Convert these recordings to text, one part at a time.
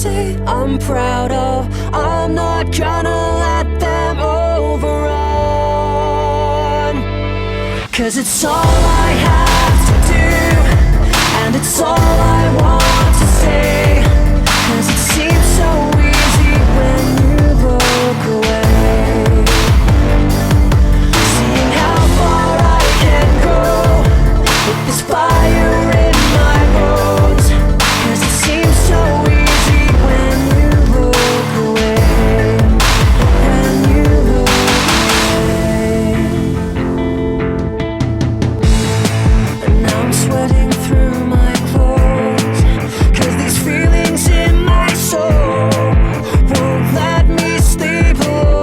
say I'm proud of. I'm not gonna let them overrun. 'Cause it's all I have to do, and it's all I want to say. 'Cause it seems so easy when you look away. Seeing how far I can go with this fire in my bones. 'Cause it seems so easy when you look away. When you look away. And now I'm sweating through my clothes, 'cause these feelings in my soul won't let me sleep alone.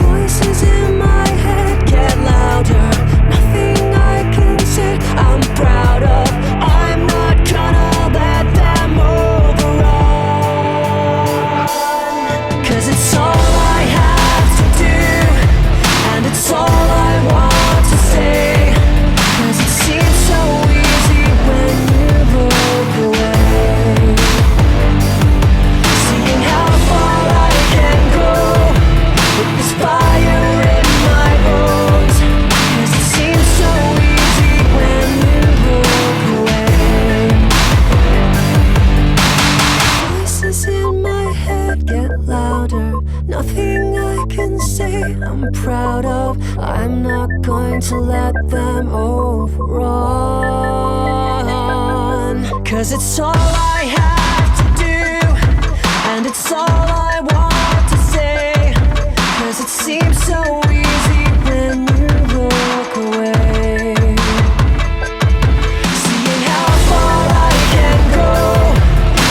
Voices in my head get louder, nothing I can say I'm proud of. I'm not gonna let them overrun. 'Cause it's all I have to do, and it's all I want to say. 'Cause it seems so easy when you look away. Seeing how far I can go with this fire in my bones. 'Cause it seems so easy when you look away. Voices in my head get louder, nothing I can say I'm proud of. I'm not going to let them overrun. 'Cause it's all I have to do, and it's all I want to say. 'Cause it seems so easy when you look away. Seeing how far I can go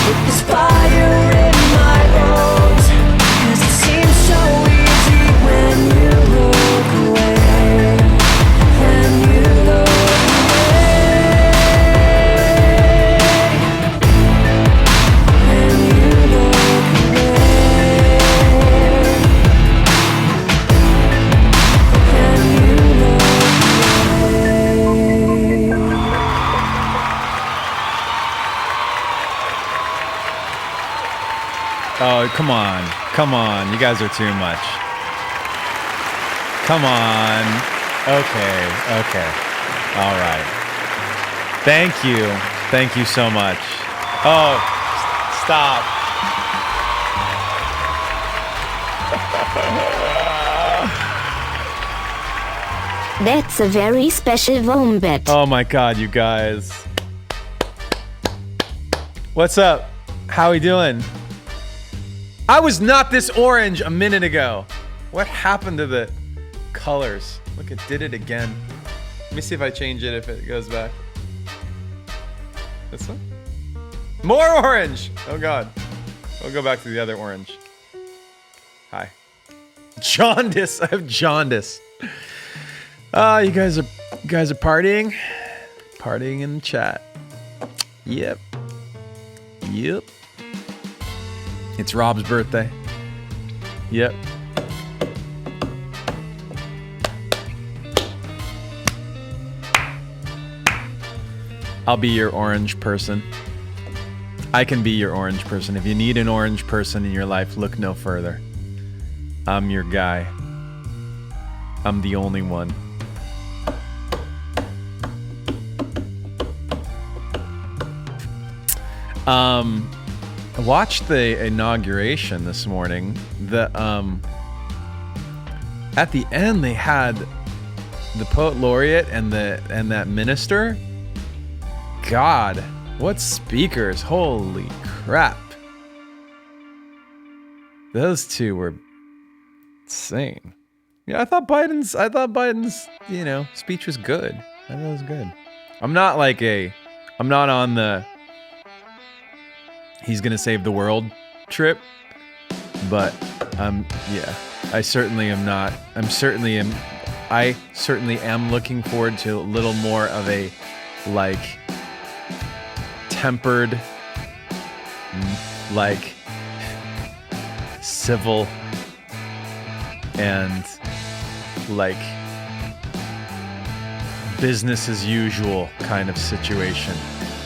with this fire in my bones. 'Cause it seems so easy when you look away. When you look away. When you look away. When you look away. Oh, come on. Come on. You guys are too much. Come on. Okay. Okay. All right. Thank you. Thank you so much. Oh, stop. That's a very special wombat. Oh my God, you guys. What's up? How we doing? I was not this orange a minute ago. What happened to the colors? Look, it did it again. Let me see if I change it, if it goes back. This one? More orange! Oh God. We'll go back to the other orange. Hi. Jaundice. I have jaundice. You guys are partying? Partying in the chat. Yep. Yep. It's Rob's birthday. Yep. I'll be your orange person. I can be your orange person. If you need an orange person in your life, look no further. I'm your guy. I'm the only one. I watched the inauguration this morning. At the end they had the poet laureate and that minister. God, what speakers! Holy crap! Those two were insane. Yeah, I thought Biden's speech was good. I thought it was good. I'm not on the he's gonna save the world trip, but I certainly am looking forward to a little more of a tempered, civil and business as usual kind of situation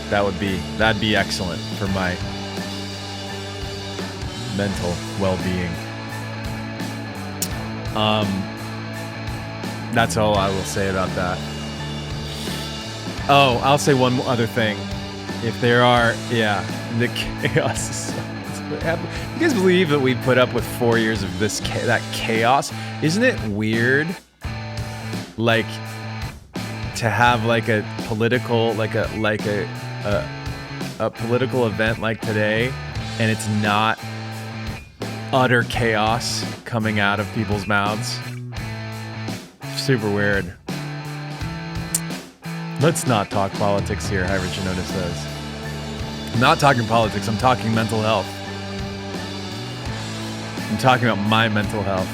That'd be excellent for my mental well-being. That's all I will say about that. Oh, I'll say one other thing. If there are, the chaos is so... You guys believe that we put up with 4 years of that chaos? Isn't it weird, like, to have like a political, a political event like today, and it's not utter chaos coming out of people's mouths? Super weird. Let's not talk politics here, High Richard Notice says. I'm not talking politics, I'm talking mental health. I'm talking about my mental health.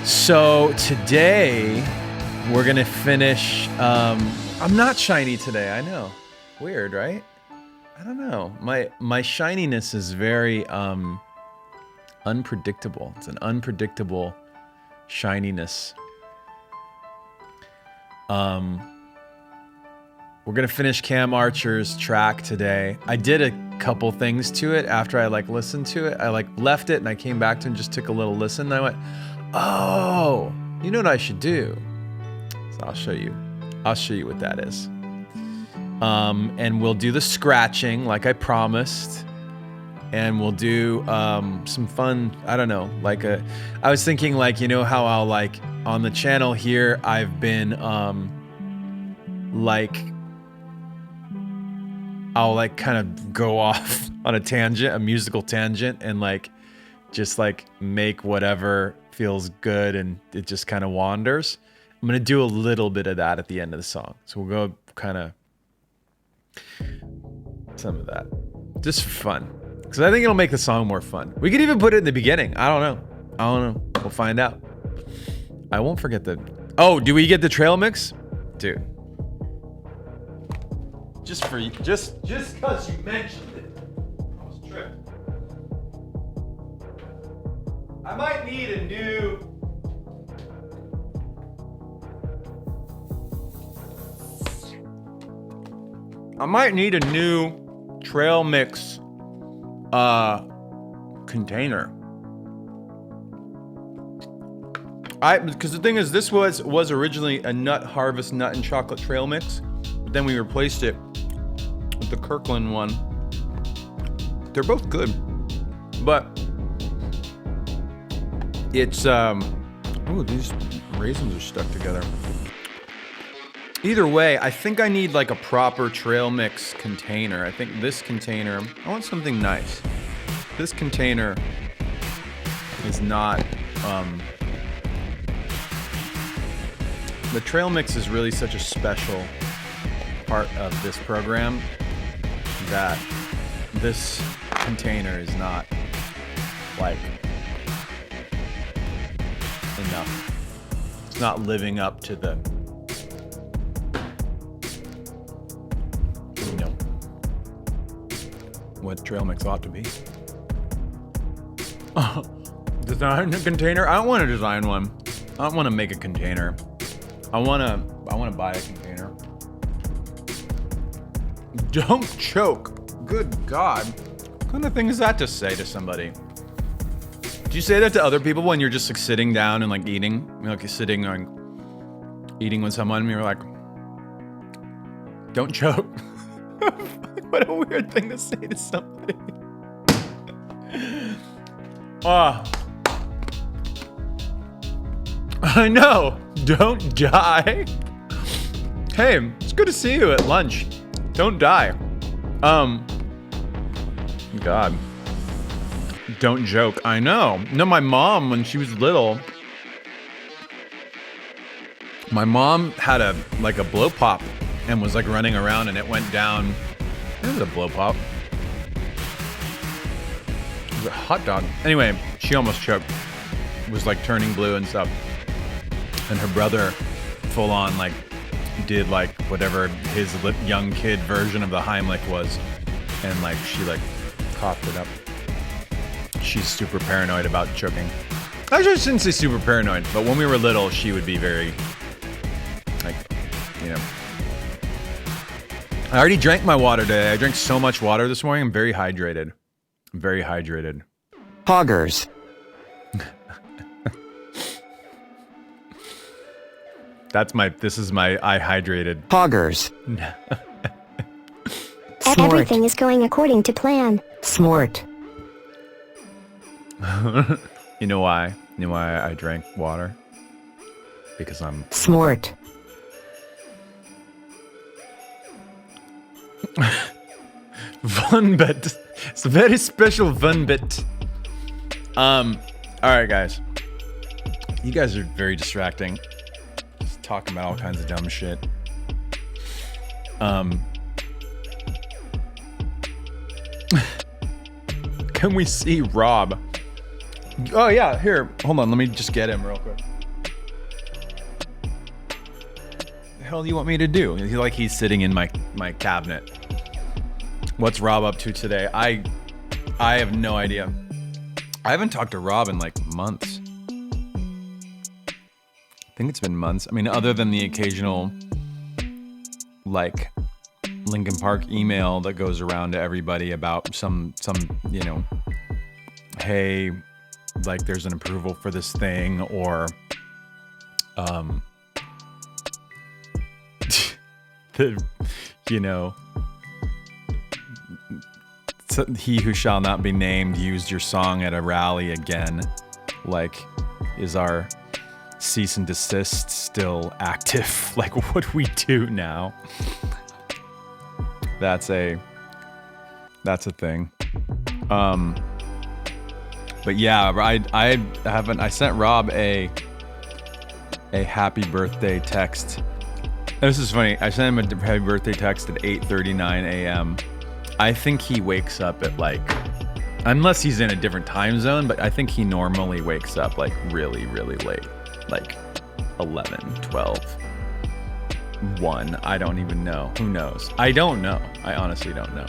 So today we're gonna finish. I'm not shiny today. I know. Weird, right? I don't know. My shininess is very unpredictable. It's an unpredictable shininess. We're gonna finish Cam Archer's track today. I did a couple things to it after I listened to it. I left it and I came back to it and just took a little listen. And I went, oh, you know what I should do? So I'll show you what that is. And we'll do the scratching like I promised. And we'll do some fun, I don't know, I was thinking how I'll on the channel here, I've been I'll kind of go off on a tangent, a musical tangent, and just make whatever feels good, and it just kind of wanders. I'm gonna do a little bit of that at the end of the song. So we'll go kind of some of that, just for fun. Because I think it'll make the song more fun. We could even put it in the beginning. I don't know. We'll find out. I won't forget the... Oh, do we get the trail mix? Dude. Just for you. Just because you mentioned it. I was tripped. I might need a new... trail mix container. Because the thing is, this was originally a Nut Harvest nut and chocolate trail mix, but then we replaced it with the Kirkland one. They're both good, but it's ooh, these raisins are stuck together. Either way, I think I need a proper trail mix container. I think this container, I want something nice. This container is not, the trail mix is really such a special part of this program that this container is not enough. It's not living up to the, what trail mix ought to be. Design a container? I don't want to design one. I don't want to make a container. I want to buy a container. Don't choke. Good God. What kind of thing is that to say to somebody? Do you say that to other people when you're just sitting down and eating? You're sitting eating with someone and you're like, don't choke. What a weird thing to say to somebody. I know. Don't die. Hey, it's good to see you at lunch. Don't die. God. Don't joke. I know. No, my mom, when she was little, my mom had a blow pop and was running around, and it went down. It was a blow pop. It was a hot dog. Anyway, she almost choked. It was turning blue and stuff. And her brother full on did whatever his young kid version of the Heimlich was. And she coughed it up. she's super paranoid about choking. Actually, I shouldn't say super paranoid, but when we were little, she would be very, like, you know. I already drank my water today. I drank so much water this morning. I'm very hydrated. I'm very hydrated. Hoggers. This is my I hydrated. Hoggers. Everything is going according to plan. Smart. You know why? You know why I drank water? Because I'm Smart. fun bit. It's a very special fun bit. Alright guys. You guys are very distracting. Just talking about all kinds of dumb shit. Can we see Rob? Oh yeah, here. Hold on, let me just get him real quick. The hell do you want me to do? He's sitting in my cabinet. What's Rob up to today? I have no idea. I haven't talked to Rob in like months. I think it's been months. I mean, other than the occasional like Linkin Park email that goes around to everybody about some, you know, hey, like there's an approval for this thing, or you know, he who shall not be named used your song at a rally again. Like, is our cease and desist still active? Like, what do we do now? That's a thing. But yeah, I sent Rob a happy birthday text. This is funny. I sent him a happy birthday text at 8:39 a.m. I think he wakes up at like, unless he's in a different time zone, but I think he normally wakes up like really, really late. Like 11, 12, 1. I don't even know. Who knows? I don't know. I honestly don't know.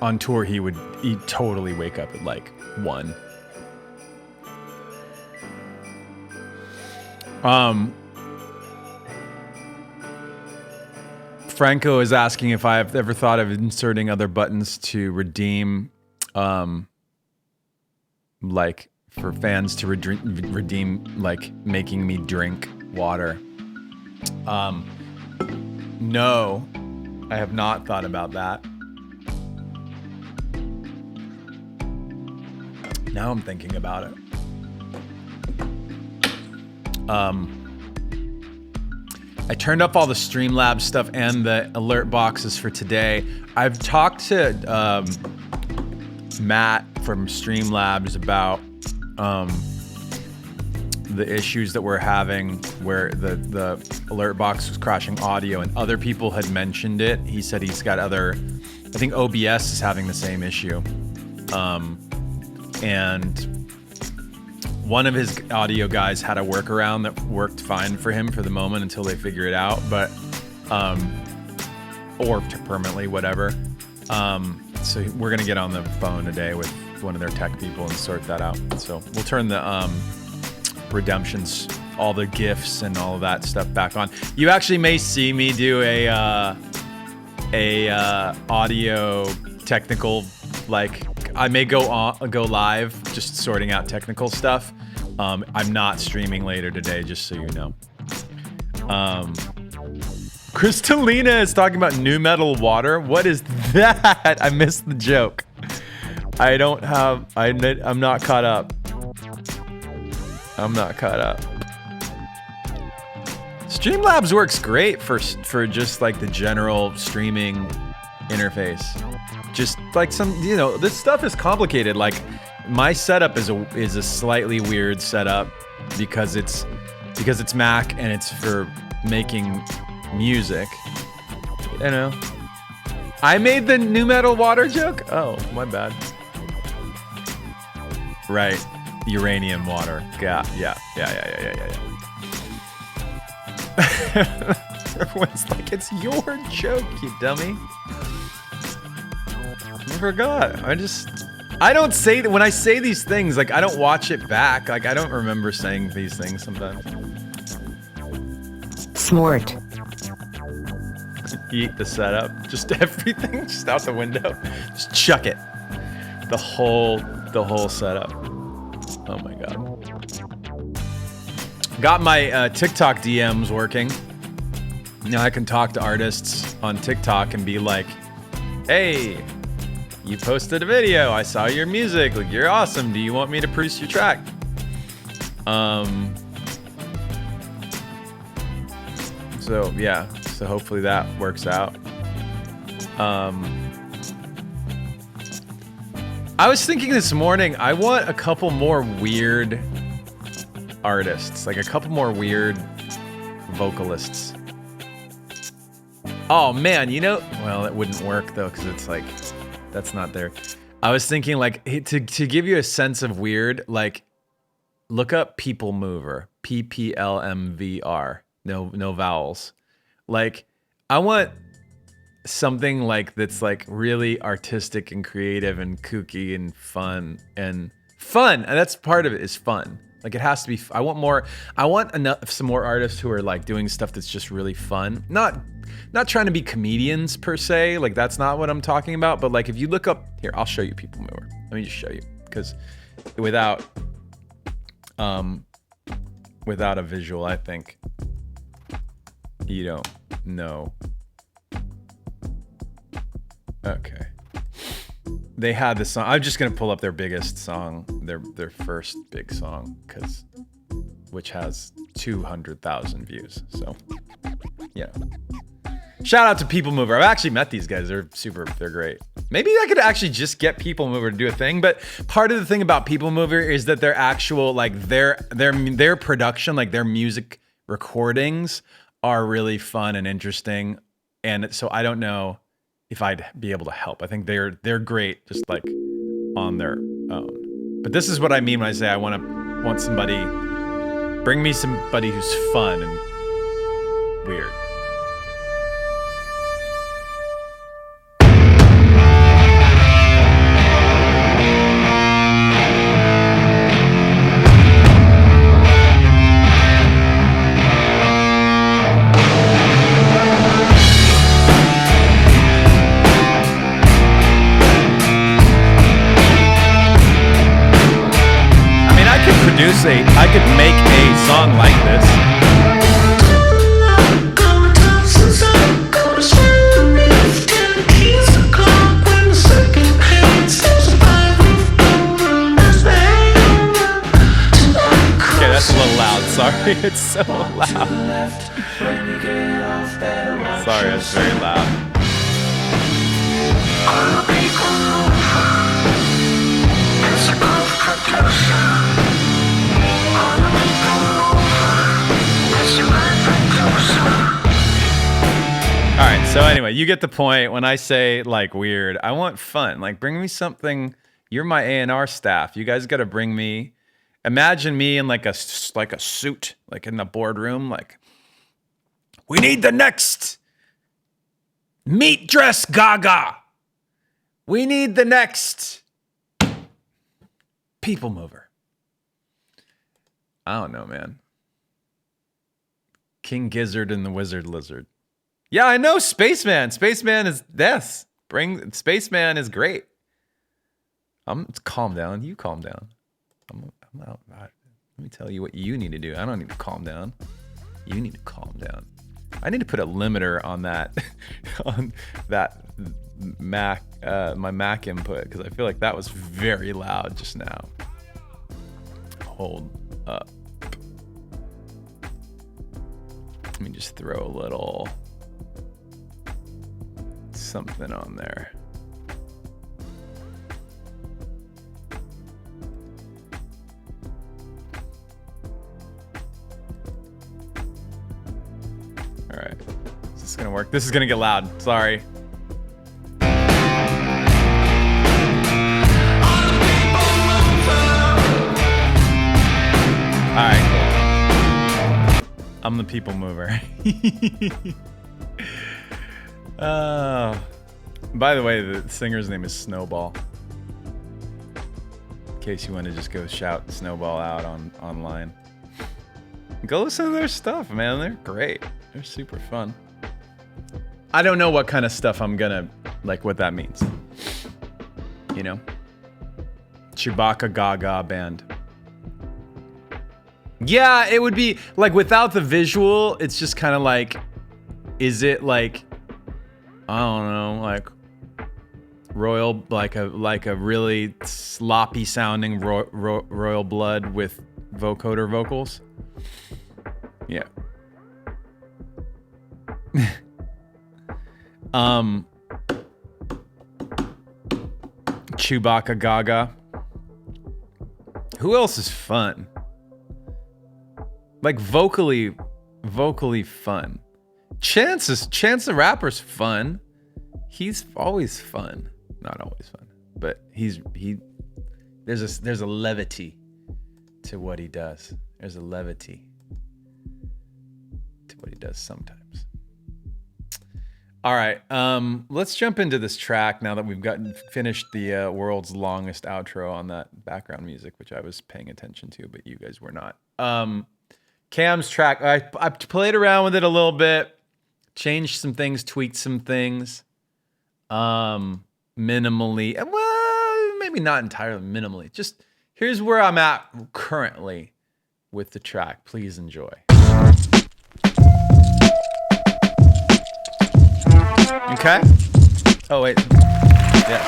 On tour, he'd totally wake up at like 1. Franco is asking if I've ever thought of inserting other buttons to redeem, like for fans to redeem, like making me drink water. No, I have not thought about that. Now I'm thinking about it. I turned up all the Streamlabs stuff and the alert boxes for today. I've talked to Matt from Streamlabs about the issues that we're having where the alert box was crashing audio, and other people had mentioned it. He said he's got I think OBS is having the same issue. And one of his audio guys had a workaround that worked fine for him for the moment until they figure it out, but or to permanently, whatever. So we're gonna get on the phone today with one of their tech people and sort that out. So we'll turn the redemptions, all the GIFs and all of that stuff back on. You actually may see me do a audio technical, like I may go live just sorting out technical stuff. I'm not streaming later today, just so you know. Crystalina is talking about new metal water. What is that? I missed the joke. I'm not caught up. I'm not caught up. Streamlabs works great for just like the general streaming interface. Just like some, you know, this stuff is complicated. Like my setup is a slightly weird setup because it's Mac and it's for making music. You know, I made the new metal water joke. Oh, my bad. Right, uranium water. Yeah. Everyone's like, it's your joke, you dummy. I forgot. I don't say that when I say these things, like I don't watch it back. Like I don't remember saying these things sometimes. Smart. Eat the setup. Just everything just out the window. Just chuck it. The whole setup. Oh my god. Got my TikTok DMs working. Now I can talk to artists on TikTok and be like, hey, you posted a video. I saw your music. Like, you're awesome. Do you want me to produce your track? So yeah. So hopefully that works out. I was thinking this morning, I want a couple more weird artists, like a couple more weird vocalists. Oh man, you know, well, it wouldn't work though, because it's like, that's not there. I was thinking like, to give you a sense of weird, like, look up People Mover, PPLMVR, no vowels. Like, I want something like that's like really artistic and creative and kooky and fun. And that's part of it, is fun. Like it has to be. I want some more artists who are like doing stuff that's just really fun. Not trying to be comedians per se. Like that's not what I'm talking about. But like if you look up here, I'll show you People Mover. Let me just show you, because without a visual, I think you don't know. Okay. They had this song. I'm just gonna pull up their biggest song, their first big song, which has 200,000 views. So, yeah. Shout out to People Mover. I've actually met these guys. They're great. Maybe I could actually just get People Mover to do a thing. But part of the thing about People Mover is that their actual, like their production, like their music recordings, are really fun and interesting. And so I don't know if I'd be able to help. I think they're great just like on their own. But this is what I mean when I say I want somebody, bring me somebody who's fun and weird. I could make a song like this. Okay, that's a little loud. Sorry, it's so loud. Sorry, it's very loud. All right, so anyway, you get the point. When I say like weird, I want fun. Like bring me something. You're my A&R staff. You guys got to bring me. Imagine me in like a suit, like in the boardroom. Like, we need the next meat dress Gaga. We need the next People Mover. I don't know, man. King Gizzard and the Wizard Lizard. Yeah, I know Spaceman. Spaceman is this. Spaceman is great. Calm down. You calm down. I'm out. Let me tell you what you need to do. I don't need to calm down. You need to calm down. I need to put a limiter on that on that Mac my Mac input, because I feel like that was very loud just now. Hold up. Let me just throw a little something on there. All right, is this gonna work? This is gonna get loud, sorry. All right, cool. I'm the People Mover. By the way, the singer's name is Snowball. In case you want to just go shout Snowball out online. Go listen to their stuff, man. They're great. They're super fun. I don't know what kind of stuff I'm gonna, like what that means. You know? Chewbacca Gaga band. Yeah, it would be, like without the visual, it's just kind of like, is it like, I don't know, like royal, like a really sloppy sounding royal blood with vocoder vocals? Yeah. Chewbacca Gaga. Who else is fun? Like vocally fun. Chance the Rapper's fun. He's always fun. Not always fun, but there's a levity to what he does. There's a levity to what he does sometimes. All right, let's jump into this track now that we've finished the world's longest outro on that background music, which I was paying attention to, but you guys were not. Cam's track, I played around with it a little bit, changed some things, tweaked some things, minimally, well, maybe not entirely minimally. Just here's where I'm at currently with the track. Please enjoy. Okay. Oh wait. Yes.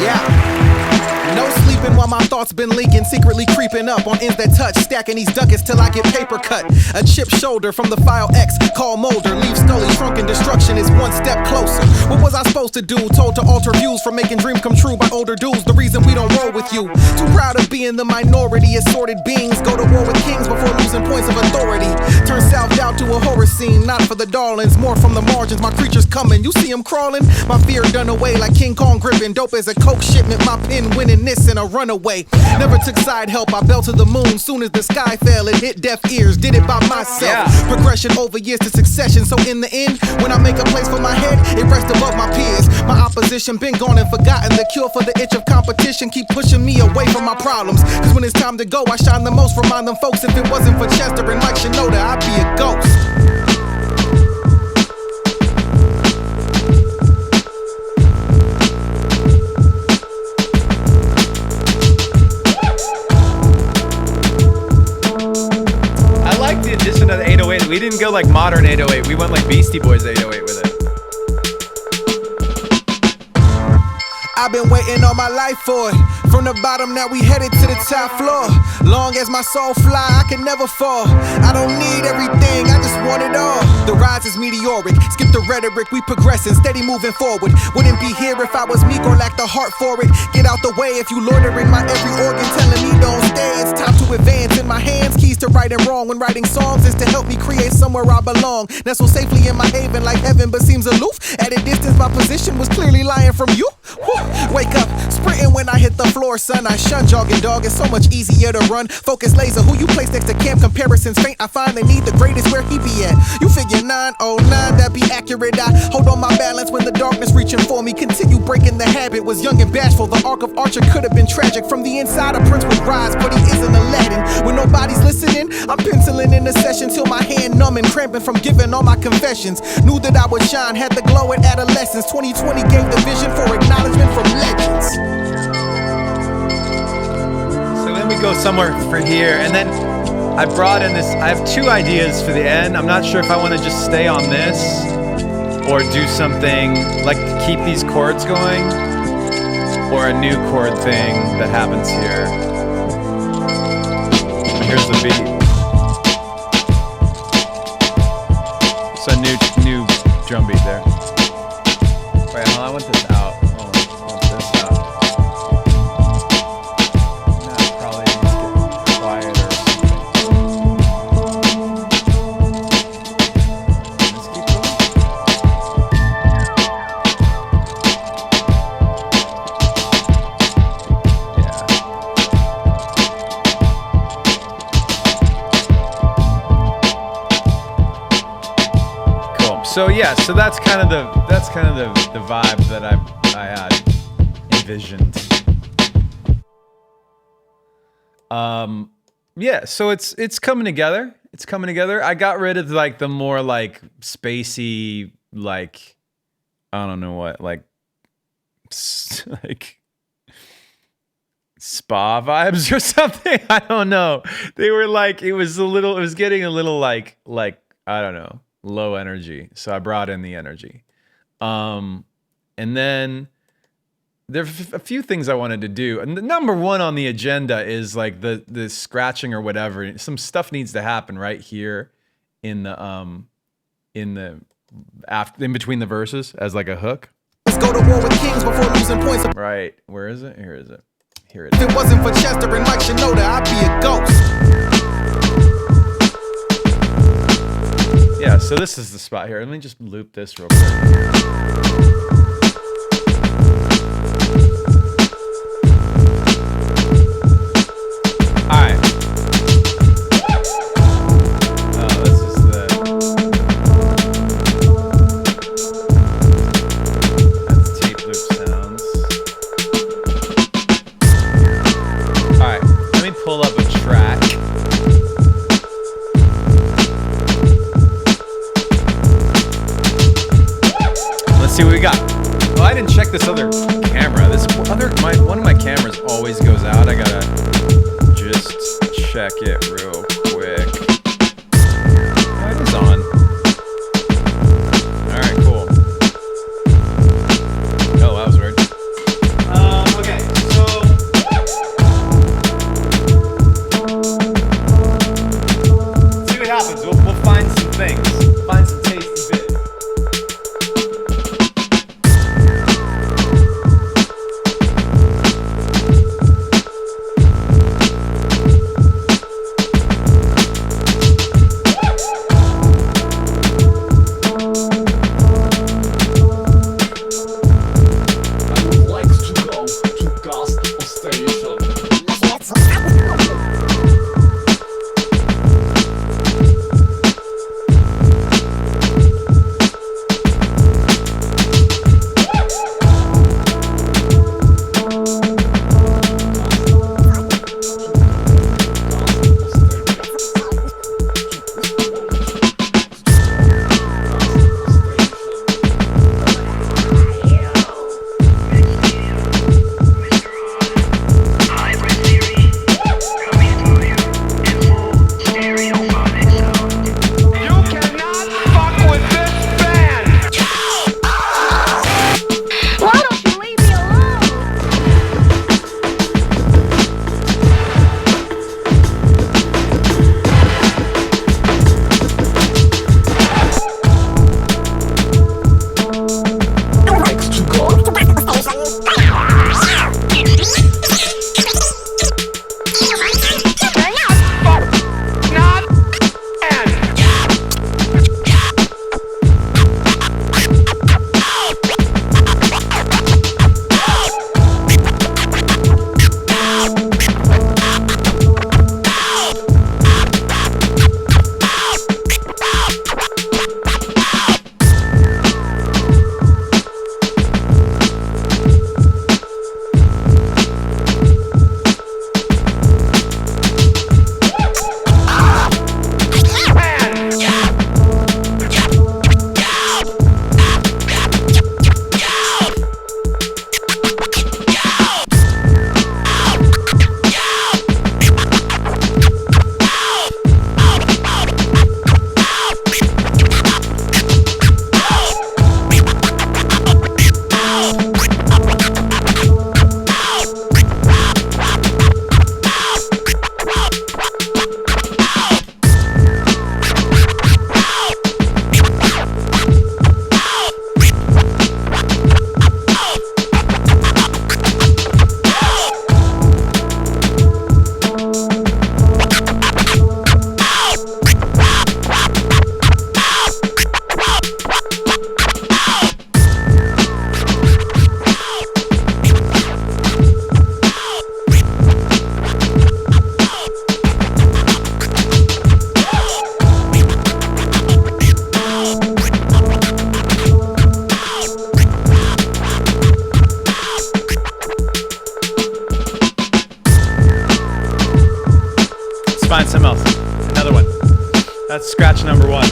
Yeah. No sleeping while my thoughts been leaking, secretly creeping up on ends that touch, stacking these ducats till I get paper cut. A chipped shoulder from the file X, call Molder, leave Scully shrunken, destruction is one step closer. What was I supposed to do? Told to alter views from making dreams come true by older dudes, the reason we don't roll with you. Too proud of being the minority, assorted beings, go to war with kings before losing points of authority. Turn self-doubt to a horror scene, not for the darlings, more from the margins, my creatures coming, you see them crawling? My fear done away like King Kong gripping, dope as a coke shipment, my pen winning this in a runaway. Never took side help, I bell to the moon. Soon as the sky fell, it hit deaf ears. Did it by myself. Yeah. Progression over years to succession. So in the end, when I make a place for my head, it rests above my peers. My opposition been gone and forgotten. The cure for the itch of competition keep pushing me away from my problems. Cause when it's time to go, I shine the most. Remind them folks, if it wasn't for Chester and Mike Shinoda, I'd be a ghost. The addition of the 808. We didn't go like modern 808. We went like Beastie Boys 808 with it. I've been waiting all my life for it. From the bottom, now we headed to the top floor. Long as my soul fly, I can never fall. I don't need everything, I just want it all. The rise is meteoric, skip the rhetoric, we progressing, steady moving forward. Wouldn't be here if I was meek or lacked the heart for it. Get out the way if you loitering, my every organ telling me don't stay. It's time to advance. In my hands, keys to right and wrong. When writing songs is to help me create somewhere I belong. Nestle safely in my haven like heaven, but seems aloof. At a distance, my position was clearly lying from you. Whew. Wake up, sprinting when I hit the floor, son. I shun jogging, dog. It's so much easier to run. Focus laser, who you place next to camp? Comparisons faint. I find they need the greatest where he be at. You figure 909, that be accurate. I hold on my balance when the darkness reaching for me. Continue breaking the habit. Was young and bashful. The arc of Archer could have been tragic. From the inside, a prince would rise, but he isn't Aladdin. When nobody's listening, I'm penciling in the session till my hand numb and cramping from giving all my confessions. Knew that I would shine, had the glow at adolescence. 2020 gave the vision for acknowledgement from legends. So then we go somewhere for here, and then I brought in this. I have two ideas for the end. I'm not sure if I want to just stay on this or do something like keep these chords going, or a new chord thing that happens here. Here's the beat. It's a new drum beat there. Wait, hold on, I want this out. I want this out. That probably needs to get quieter or something. Let's keep going. Yeah. So yeah, so that's kind of the vibe that I envisioned. Yeah, so it's coming together. It's coming together. I got rid of like the more like spacey, like I don't know what, like like spa vibes or something. I don't know. They were like it was getting a little like I don't know, low energy. So I brought in the energy. And then there are a few things I wanted to do. And the number one on the agenda is like the scratching or whatever. Some stuff needs to happen right here in in between the verses as like a hook. Let's go to war with kings before losing points. Right. Where is it? Here is it. Here it is. If it wasn't for Chester and Mike Shinoda, I'd be a ghost. Yeah, so this is the spot here. Let me just loop this real quick. This other camera, one of my cameras always goes out. I gotta just check it real quick. Oh, it is on. All right, cool. Oh, that was weird. Okay, so see what happens. We'll find some things, find some tasty bits. find something else. Another one. That's scratch number 1.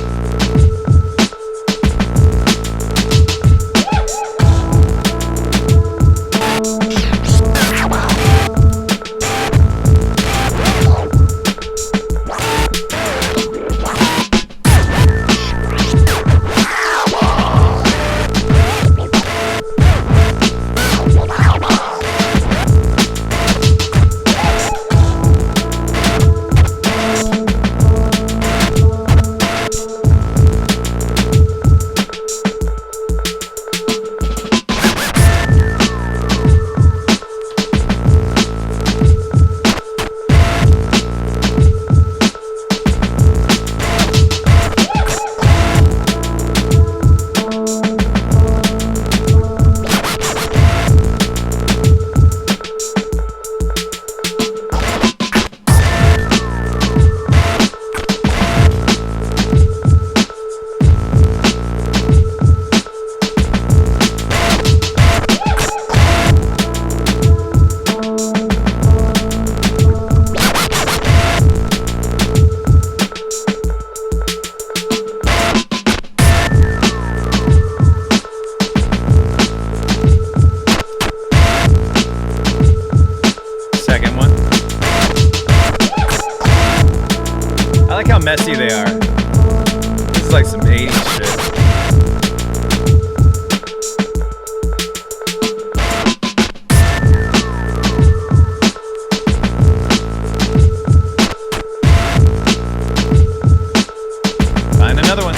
Messy they are. This is like some 80s shit. Find another one.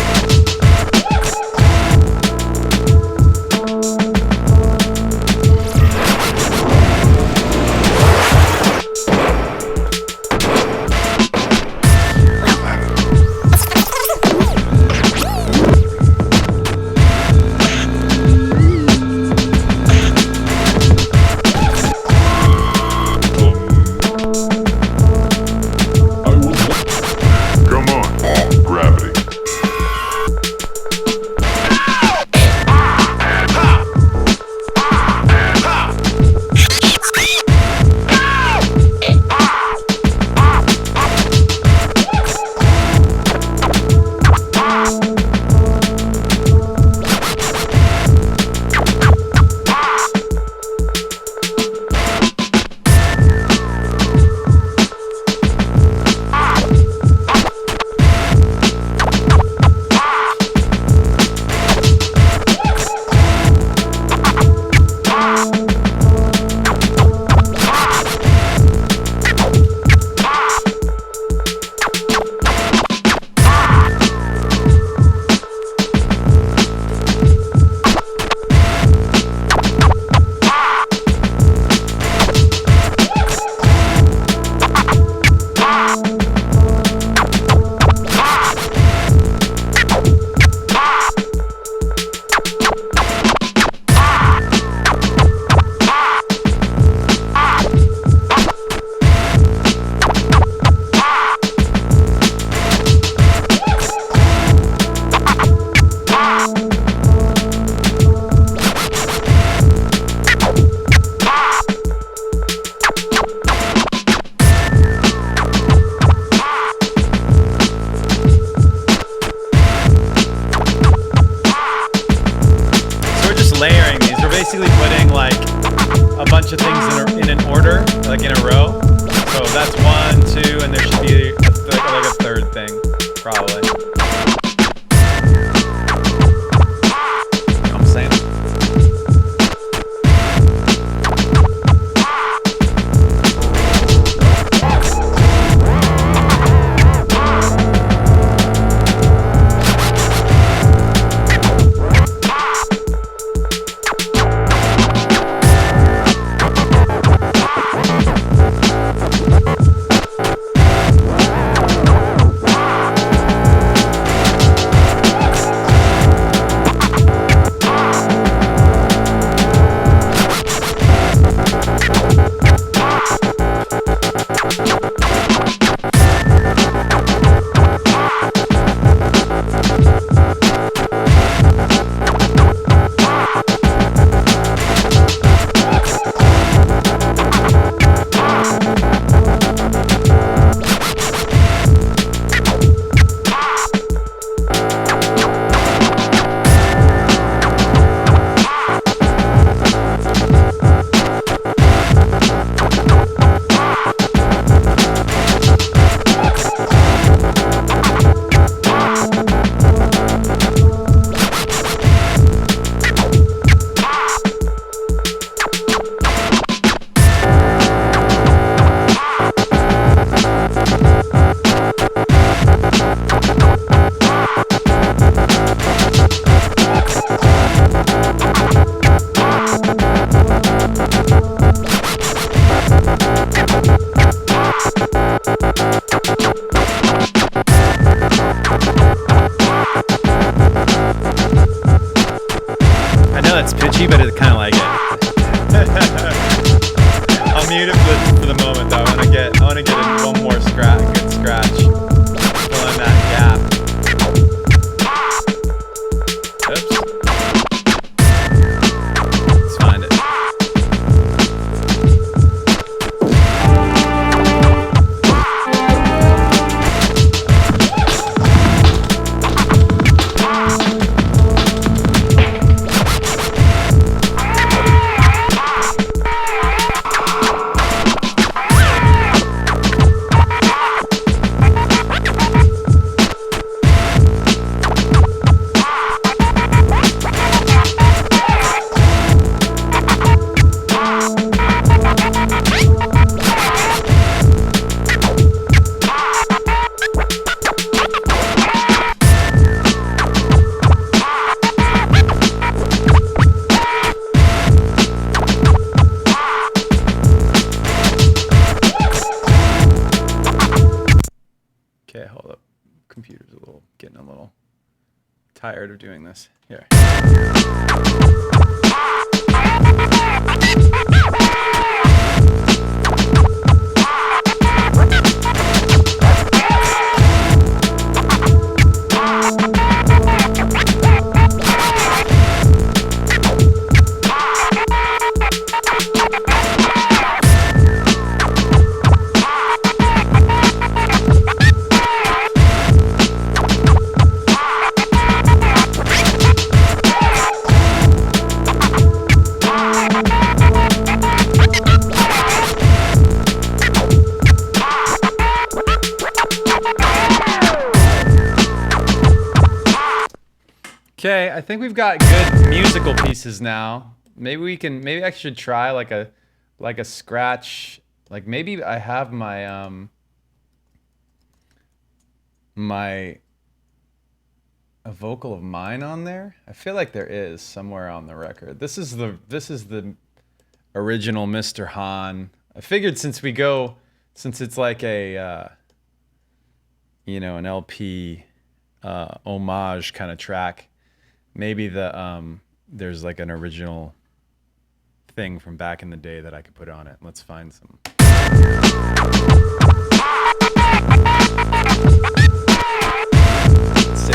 Basically putting like a bunch of things in an order, like in a row. So that's 1, 2, and there should be like a third thing, probably. You know what I'm saying? to get in one more good scratch. Fill in that gap. Oops. Let's find it. Okay, hold up. Computer's getting a little tired of doing this. Here. Okay, I think we've got good musical pieces now. Maybe I should try like a scratch. Like maybe I have my a vocal of mine on there. I feel like there is somewhere on the record. This is the original Mr. Han. I figured since it's like a an LP homage kind of track. Maybe there's like an original thing from back in the day that I could put on it. Let's find some. Let's see.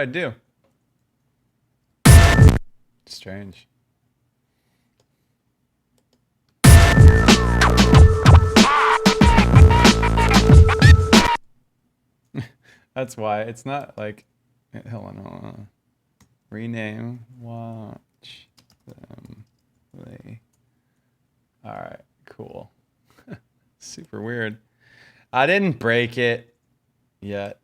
I do? Strange. That's why it's not like. Hold on. Rename. Watch them play. All right. Cool. Super weird. I didn't break it yet.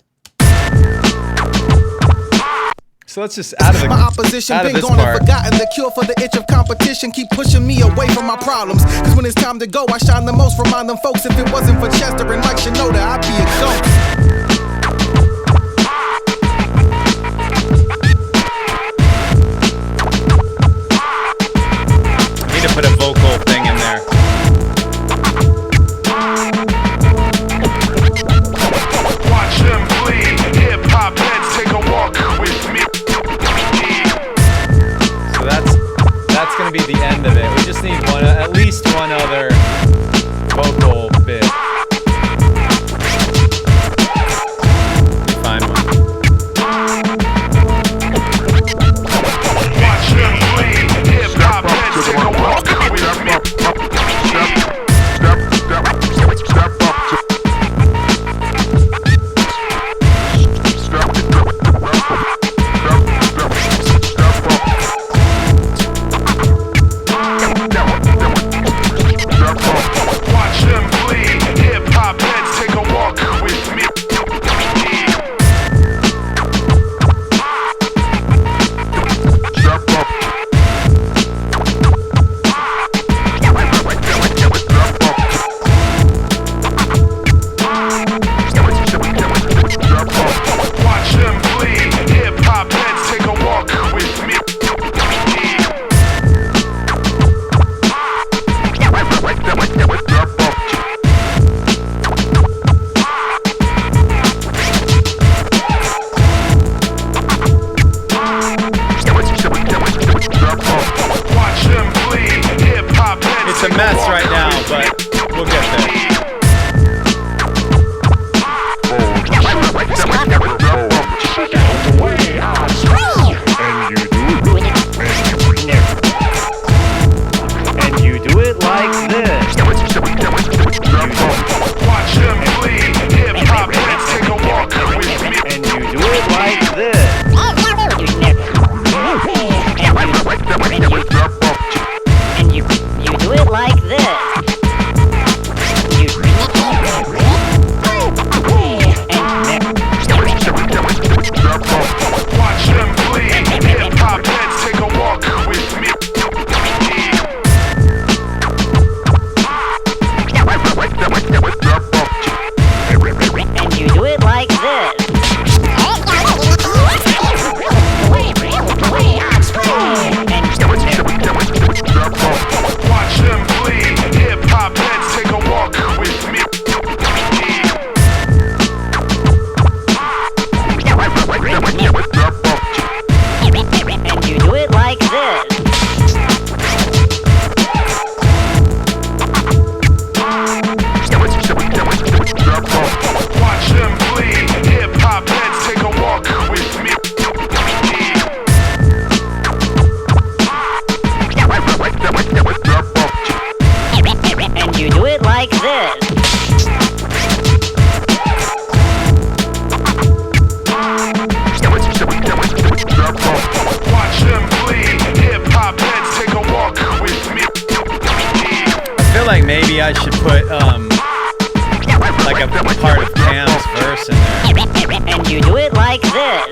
So let's just out of the My opposition out of been this gone and part. forgotten. The cure for the itch of competition keep pushing me away from my problems. Cause when it's time to go, I shine the most. Remind them folks, if it wasn't for Chester and Mike Shinoda, I'd be a ghost. Need to put a vocal thing in there. Watch them bleed. Hip hop heads take a walk with me. So that's gonna be the end of it. We just need at least one other vocal bit. Let me find one. Watch them bleed. Hip hop heads take a walk with me. Watch them bleed. Hip hop heads take a walk with me. Watch them bleed. Hip hop heads take a walk with me. Watch them bleed. Hip hop heads It's a take mess walk right now, with me. but we'll get there. And you do it like this. Watch them bleed. Hip hop heads take a walk with me. And you do it like this. And you do it like this. Watch them bleed. Hip hop heads take a walk with me. And you do it like this. Watch them bleed. Hip hop heads take a walk with me. And you do it like this. Watch them bleed. Hip hop heads take a walk with me. And you do it like this. Watch them bleed. Hip hop heads take a walk with me. I feel like maybe I should put like a part of Pam's verse in there. And you do it like this.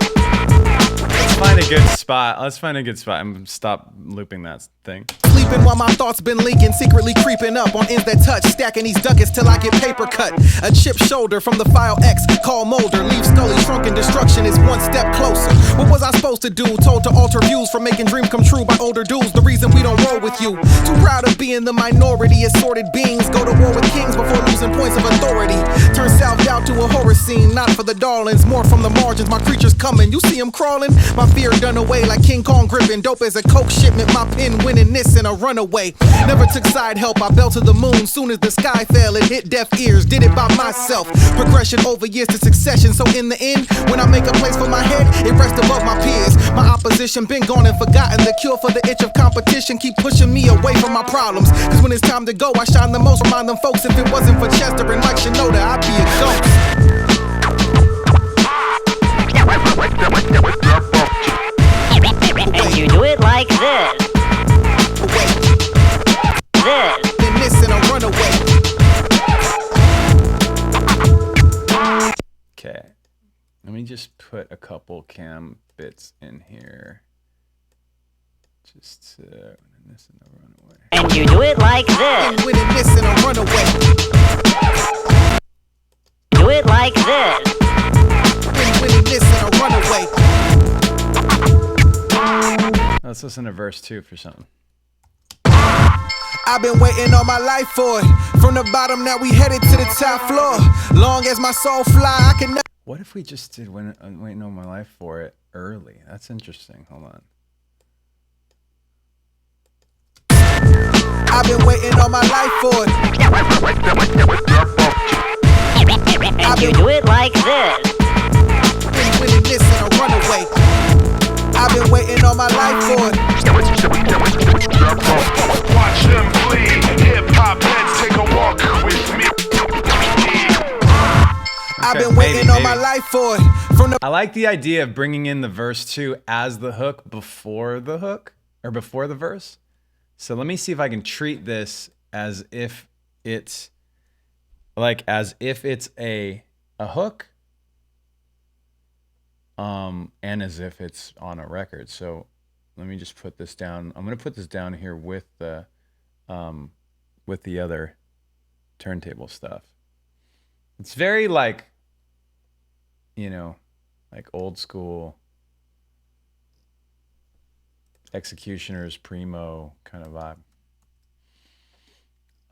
Let's find a good spot. Let's find a good spot and stop looping that thing. Sleeping while my thoughts been leaking, secretly creeping up on ends that touch, stacking these ducats till I get paper cut. A chipped shoulder from the file X, call Molder, leave Scully shrunken, destruction is one step closer. What was I supposed to do? Told to alter views from making dreams come true by older dudes. The reason we don't roll with you. Too proud of being the minority, assorted beings go to war with kings before losing points of authority. Turn south out to a horror scene, not for the darlings, more from the margins. My creatures coming, you see them crawling. My fear done away like King Kong gripping, dope as a coke shipment. My pen winning this in a runaway. Never took side help, I belted the moon. Soon as the sky fell, it hit deaf ears. Did it by myself. Progression over years to succession. So in the end, when I make a place for my head, it rests above my peers. My opposition been gone and forgotten. The cure for the itch of competition keep pushing me away from my problems. Cause when it's time to go, I shine the most. Remind them folks, if it wasn't for Chester and Mike Shinoda, I'd be a ghost. And you do it like this. This. Then this and a runaway. Okay. Let me just put a couple cam bits in here. Just this and a runaway. And you do it like this. And winning this and a runaway. Do it like this. And winning this and a runaway. Let's listen to verse 2 for something. I've been waiting all my life for it. From the bottom, now we headed to the top floor. Long as my soul fly, I can never. What if we just did Waiting All My Life for it early? That's interesting. Hold on. I've been waiting all my life for it. And you do it like this. Been winning this and a runaway. I've been waiting all my life for it. Watch them bleed. Hip hop heads take a walk with me. I've Okay, been waiting all my maybe. life for it. From the I like the idea of bringing in the verse 2 as the hook before the hook, or before the verse. So let me see if I can treat this as if it's a hook, and as if it's on a record. So let me just put this down. I'm gonna put this down here with the other turntable stuff. It's very like, you know, like old school Executioners, Primo kind of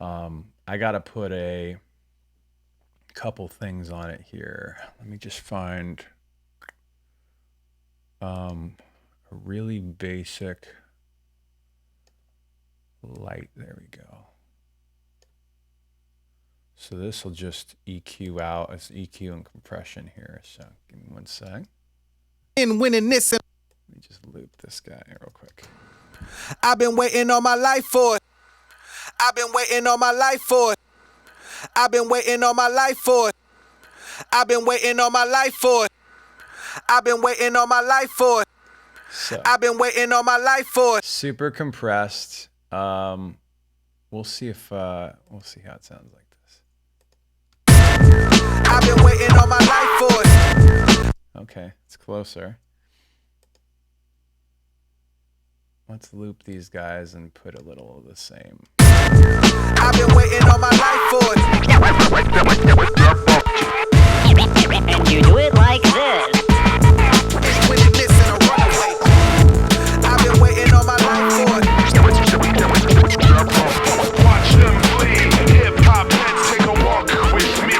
vibe. I gotta put a couple things on it here. Let me just find a really basic light. There we go. So this will just EQ out. It's EQ and compression here. So give me 1 sec. in winning this and Let me just loop this guy real quick. I've been waiting all my life for it. I've been waiting all my life for it. I've been waiting all my life for it. I've been waiting all my life for it. I've been waiting all my life for it. So I've been waiting all my life for it. super compressed. We'll see how it sounds like this. I've been waiting all my life for it. Okay, it's closer. Let's loop these guys and put a little of the same. I've been waiting all my life for it. And you do it like this. It's winning this and a runaway. I've been waiting all my life for it. Watch them bleed. Hip hop heads take a walk with me.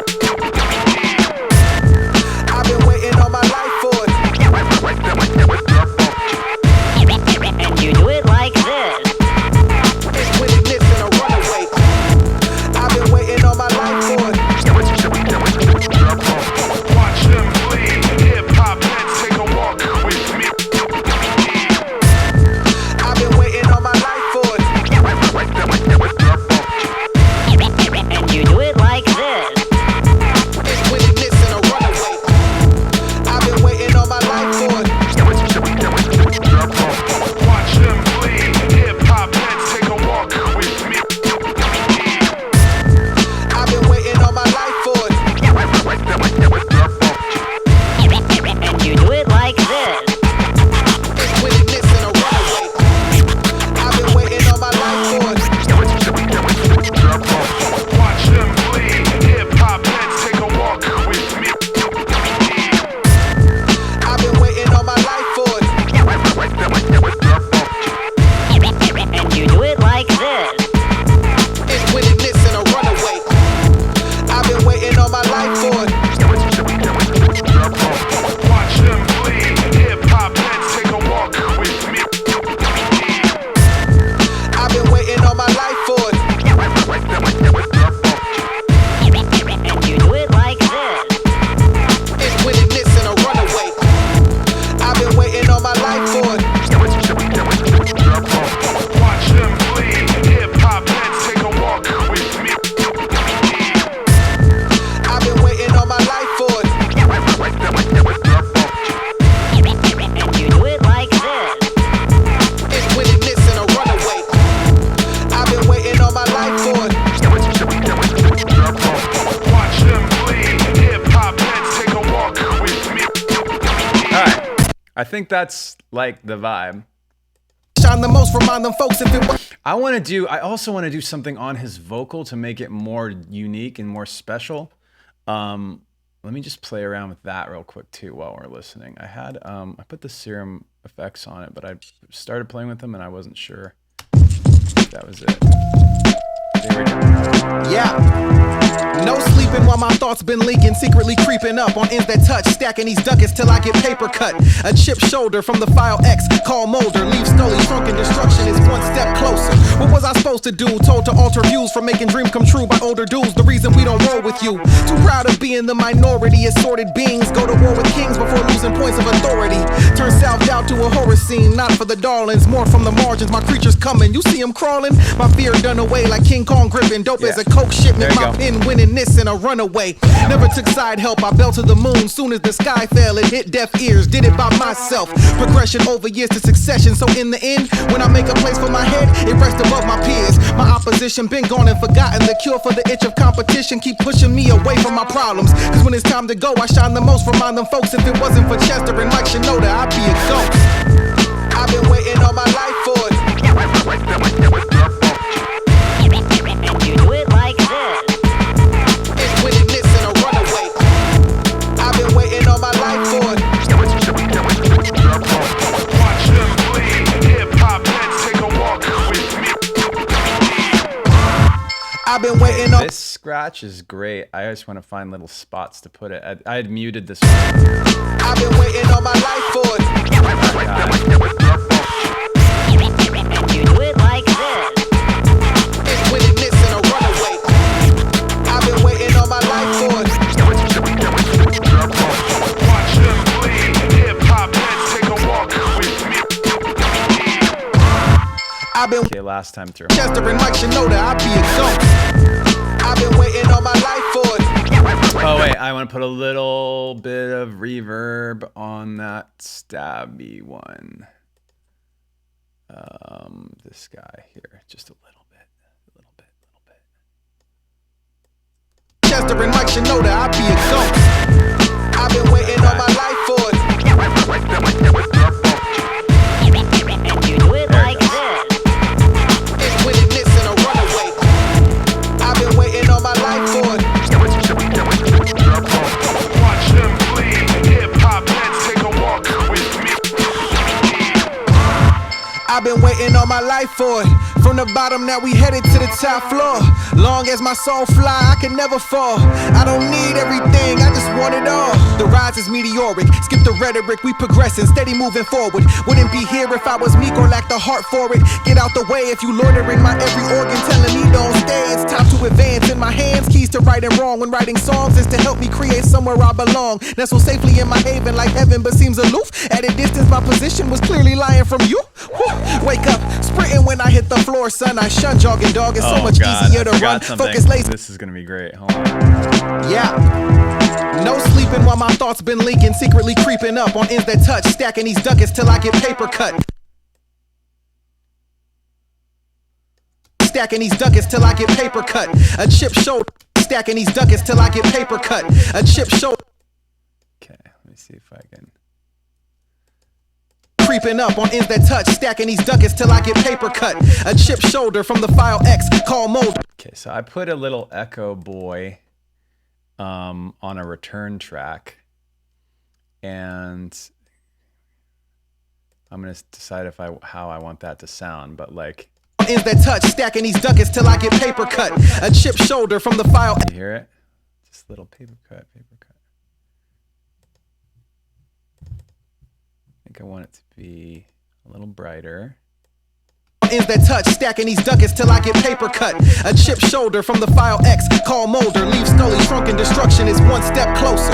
I've been waiting all my life for it. And you do it like this. It's winning this and a runaway. I've been waiting all my life for it. Watch them bleed. Hip hop heads take a walk with think that's like the vibe. Shine the most, remind them folks if it was. I also want to do something on his vocal to make it more unique and more special. Let me just play around with that real quick too while we're listening. I had I put the serum effects on it, but I started playing with them and I wasn't sure if that was it. There we go. Yeah. No sleeping while my thoughts been leaking, secretly creeping up on ends that touch, stacking these ducats till I get paper cut. A chipped shoulder from the file X, call molder, leave Stolly shrunken, destruction is one step closer. What was I supposed to do? Told to alter views from making dreams come true by older dudes, the reason we don't roll with you. Too proud of being the minority, assorted beings, go to war with kings before losing points of authority. Turn self-doubt to a horror scene, not for the darlings, more from the margins, my creatures coming, you see them crawling? My fear done away like King Kong gripping, dope as a coke shipment, my pen winning this in a runaway. Never took side help, I belted the moon. Soon as the sky fell, it hit deaf ears. Did it by myself. Progression over years to succession. So in the end, when I make a place for my head, it rests above my peers. My opposition been gone and forgotten. The cure for the itch of competition keep pushing me away from my problems. Cause when it's time to go, I shine the most. Remind them folks, if it wasn't for Chester and Mike Shinoda, I'd be a ghost. I've been waiting all my life for it. And you do it like this. All my life for it. Watch them bleed. Hip hop heads take a walk with me. I've been waiting on. This scratch is great. I just want to find little spots to put it. I had muted this one. I've been waiting all my life for it. And you do it like this. It's winning this in a runaway. I've been waiting all my life for it. Watch them bleed. Hip hop heads take a walk with me. I've been Okay, last time through. Chester and Mike Shinoda, I'd be a ghost. I've been waiting all my life for it. Oh wait, I want to put a little bit of reverb on that stabby one. This guy here, just a little bit. Chester and Mike Shinoda, I'd be a ghost. I've been waiting all my life for it. And you do it like this. It's winning this in a runaway. I've been waiting all my life for it. Watch them bleed. Hip hop heads take a walk with me. I've been waiting all my life for it. From the bottom, now we headed to the top floor. Long as my soul fly, I can never fall. I don't need everything, I just want it all. The rise is meteoric, skip the rhetoric, we progressing, steady moving forward. Wouldn't be here if I was meek or lacked the heart for it. Get out the way if you loitering my every organ, telling me don't stay. It's time to advance. In my hands, keys to right and wrong. When writing songs is to help me create somewhere I belong. Nestle safely in my haven like heaven, but seems aloof. At a distance, my position was clearly lying from you. Whew. Wake up, sprinting when I hit the floor, son. I shun jogging, dog. It's so much easier to run. Focus, lazy. This is gonna be great. Hold on. Yeah. No sleeping while my thoughts been leaking, secretly creeping up on ends that touch, stacking these ducats till I get paper cut. Stacking these ducats till I get paper cut. A chip shoulder. Stacking these ducats till I get paper cut. A chip shoulder. Okay, let me see if I can. Creeping up on ends that touch, stacking these ducats till I get paper cut. A chip shoulder from the file X, call molder. Okay, so I put a little echo boy on a return track, and I'm gonna decide how I want that to sound, but like. Ends that touch, stacking these ducats till I get paper cut. A chip shoulder from the file. You hear it? Just a little paper cut. I think I want it to be a little brighter. Ends that touch, stacking these ducats till I get paper cut. A chip shoulder from the file X, call molder, leave Stolly shrunken, destruction is one step closer.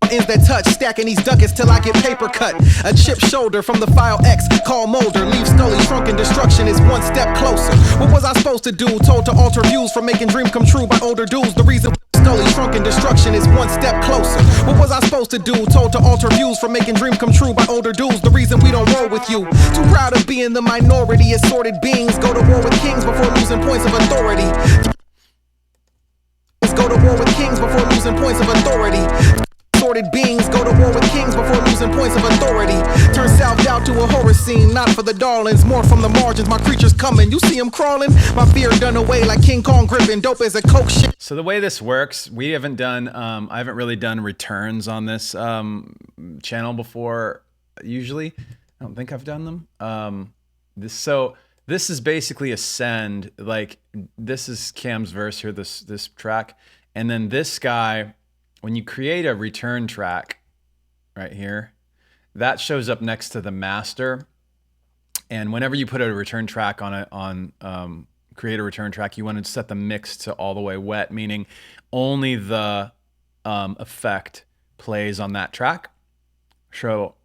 Ends that touch, stacking these ducats till I get paper cut. A chip shoulder from the file X, call molder, leave Stolly shrunken, destruction is one step closer. What was I supposed to do? Told to alter views from making dreams come true by older dudes. The reason Stolly shrunken, destruction is one step closer. What was I supposed to do? Told to alter views from making dreams come true by older dudes. The reason we don't roll with you. Too proud of being the minority, assorted beings. Go to war with kings before losing points of authority. Go to war with kings before losing points of authority. assorted beings go to war with kings before losing points of authority. Turn self-doubt to a horror scene, not for the darlings, more from the margins. My creatures coming, you see them crawling. My fear done away like King Kong gripping dope as a coke shit. So the way this works, we haven't done, I haven't really done returns on this channel before. Usually, I don't think I've done them. This is basically a send. Like this is Cam's verse here, this track, and then this guy, when you create a return track, right here, that shows up next to the master. And whenever you put a return track on create a return track, you want to set the mix to all the way wet, meaning only the effect plays on that track. So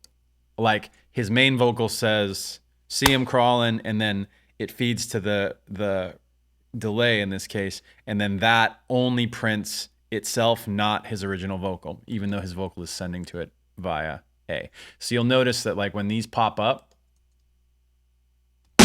like his main vocal says, see him crawling, and then it feeds to the delay in this case, and then that only prints itself, not his original vocal, even though his vocal is sending to it via A. So you'll notice that like when these pop up,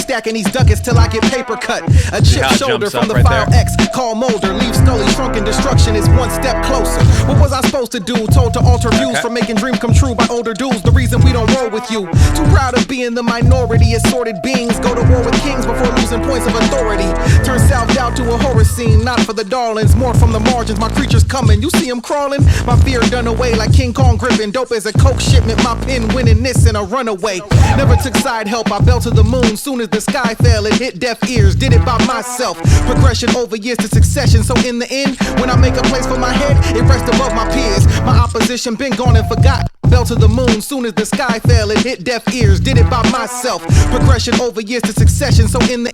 Stacking these ducats till I get paper cut. A chip how it shoulder jumps from up the right file there? X. Call Molder. Leave Scully shrunken. Destruction is one step closer. What was I supposed to do? Told to alter views for making dreams come true by older dudes. The reason we don't roll with you. Too proud of being the minority. Assorted beings go to war with kings before losing points of authority. Turn self-doubt to a horror scene, not for the darlings, more from the margins. My creatures coming, you see them crawling. My fear done away like King Kong gripping dope as a coke shipment. My pen winning this in a runaway. Never took side help. I belt to the moon soon as the sky fell. It hit deaf ears, did it by myself. Progression over years to succession. So in the end, when I make a place for my head, it rests above my peers. My opposition been gone and forgot. Bell to the moon, soon as the sky fell, it hit deaf ears, did it by myself. Progression over years to succession. So in the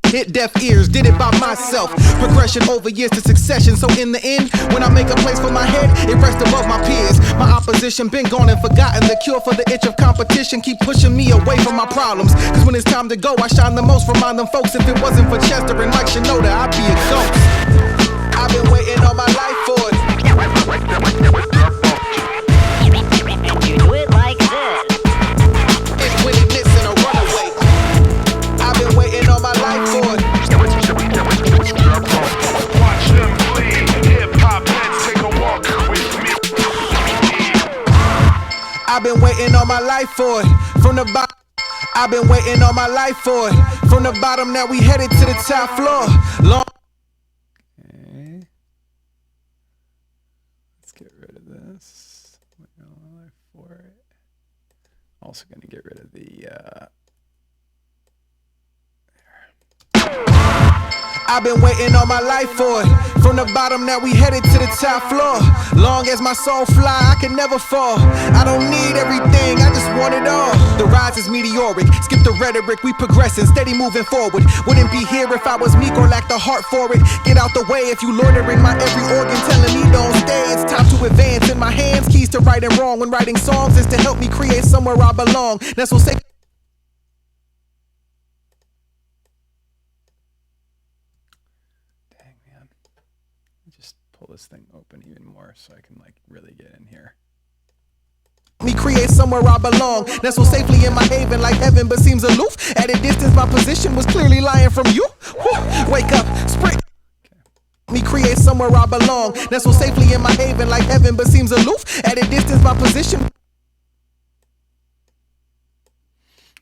hit deaf ears, did it by myself. Progression over years to succession. So in the end, when I make a place for my head, it rests above my peers. My opposition been gone and forgotten. The cure for the itch of competition keep pushing me away from my problems. Cause when it's time to go, I shine the most from among them folks. If it wasn't for Chester and Mike Shinoda, I'd be a ghost. I've been waiting all my life for it. And you do it like this. It's winning this in a runaway. I've been waiting all my life for it. Watch them bleed. Hip-hop heads take a walk with me. I've been waiting all my life for it. From the bottom, I've been waiting all my life for it. From the bottom, now we headed to the top floor. Long. okay, let's get rid of this. Waiting all my life for it. Also gonna get rid of the I've been waiting all my life for it. From the bottom, now we headed to the top floor. Long as my soul fly, I can never fall. I don't need everything, I just want it all. The rise is meteoric, skip the rhetoric, we progressing, steady moving forward. Wouldn't be here if I was meek or lacked the heart for it. Get out the way if you loitering my every organ, telling me don't stay. It's time to advance. In my hands, keys to right and wrong. When writing songs is to help me create somewhere I belong. That's what say. pull this thing open even more so I can like really get in here. Me create somewhere I belong. Nestle safely in my haven like heaven, but seems aloof. At a distance, my position was clearly lying from you. Wake up, spring. Me create somewhere I belong. Nestle safely in my haven like heaven, but seems aloof. At a distance, my position.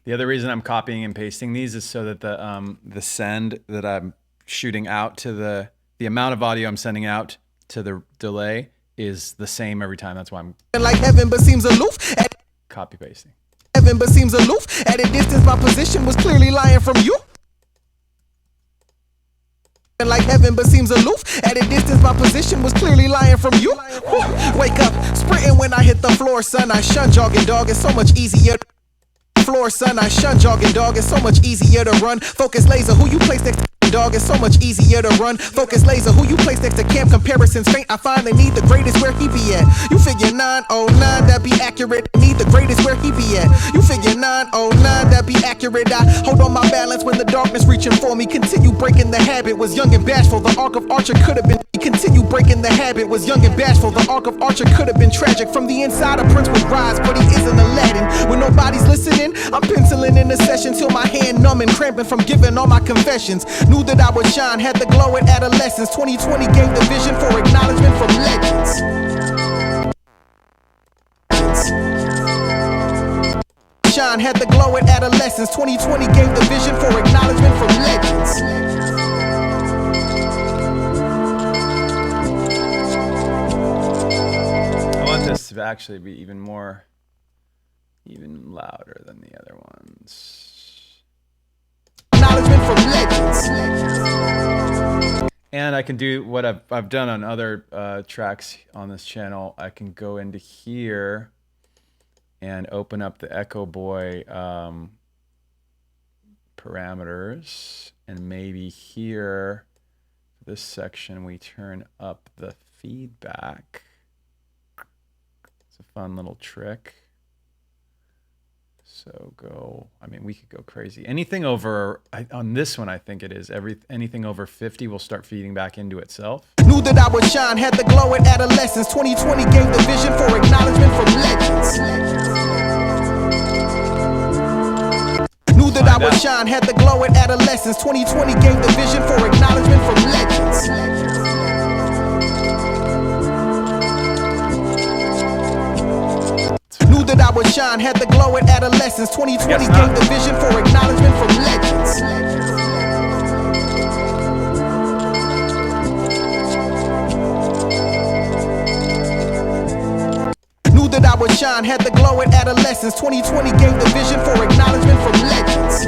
The other reason I'm copying and pasting these is so that the send that I'm shooting out to the amount of audio I'm sending out to the delay is the same every time. That's why I'm like heaven, but seems aloof. Copy pasting. Heaven, but seems aloof. At a distance, my position was clearly lying from you. Like heaven, but seems aloof. At a distance, my position was clearly lying from you. Wake up, sprinting when I hit the floor, son. I shun jogging, dog. It's so much easier. Floor, son. I shun jogging, dog. It's so much easier to run. Focus laser, who you place next to? Dog, it's so much easier to run. Focus laser, who you place next to camp? Comparisons faint, I find they need the greatest where he be at. You figure 909, that be accurate. Need the greatest where he be at. You figure 909, that be accurate. I hold on my balance when the darkness reaching for me. Continue breaking the habit, was young and bashful. The arc of Archer could have been. Continue breaking the habit, was young and bashful. The arc of Archer could have been tragic. From the inside, a prince would rise, but he isn't Aladdin. When nobody's listening, I'm penciling in the session till my hand numb and cramping from giving all my confessions. Knew that I would shine, had the glow at adolescence. 2020 gave the vision for acknowledgement from legends. shine, had the glow at adolescence. 2020 gave the vision for acknowledgement from legends. I want this to actually be even louder than the other ones. Acknowledgement from legends. And I can do what I've done on other tracks on this channel. I can go into here and open up the Echo Boy parameters, and maybe here, this section, we turn up the feedback. It's a fun little trick. So we could go crazy. Anything over, on this one, I think it is, anything over 50 will start feeding back into itself. Knew that I would shine, had the glow at adolescence. 2020 gave the vision for acknowledgement from legends. Knew that I would shine, had the glow at adolescence. 2020 gave the vision for acknowledgement from legends. Knew that I would shine, had the glow at adolescence. 2020 gave the vision for acknowledgement from legends. Knew that I would shine, had the glow at adolescence. 2020 gave the vision for acknowledgement from legends.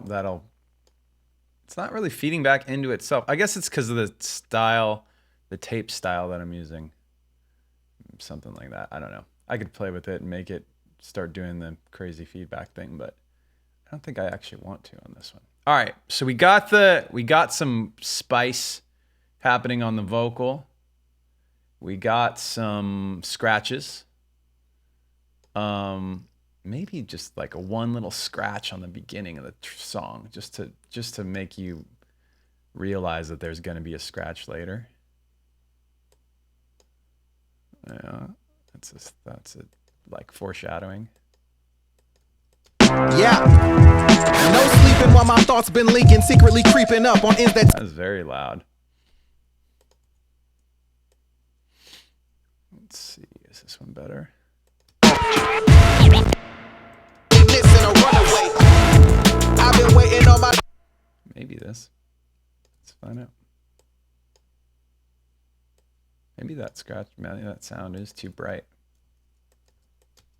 That'll it's not really feeding back into itself. I guess it's because of the style, the tape style that I'm using. Something like that. I don't know. I could play with it and make it start doing the crazy feedback thing, but I don't think I actually want to on this one. All right, so we got some spice happening on the vocal. We got some scratches. Maybe just like one little scratch on the beginning of the song, just to make you realize that there's going to be a scratch later. Yeah, that's it, like foreshadowing. Yeah. No sleeping while my thoughts been leaking, secretly creeping up on ends that. That's very loud. Let's see, is this one better? I've been waiting on my. Maybe this. Let's find out. Maybe that scratch, maybe that sound is too bright.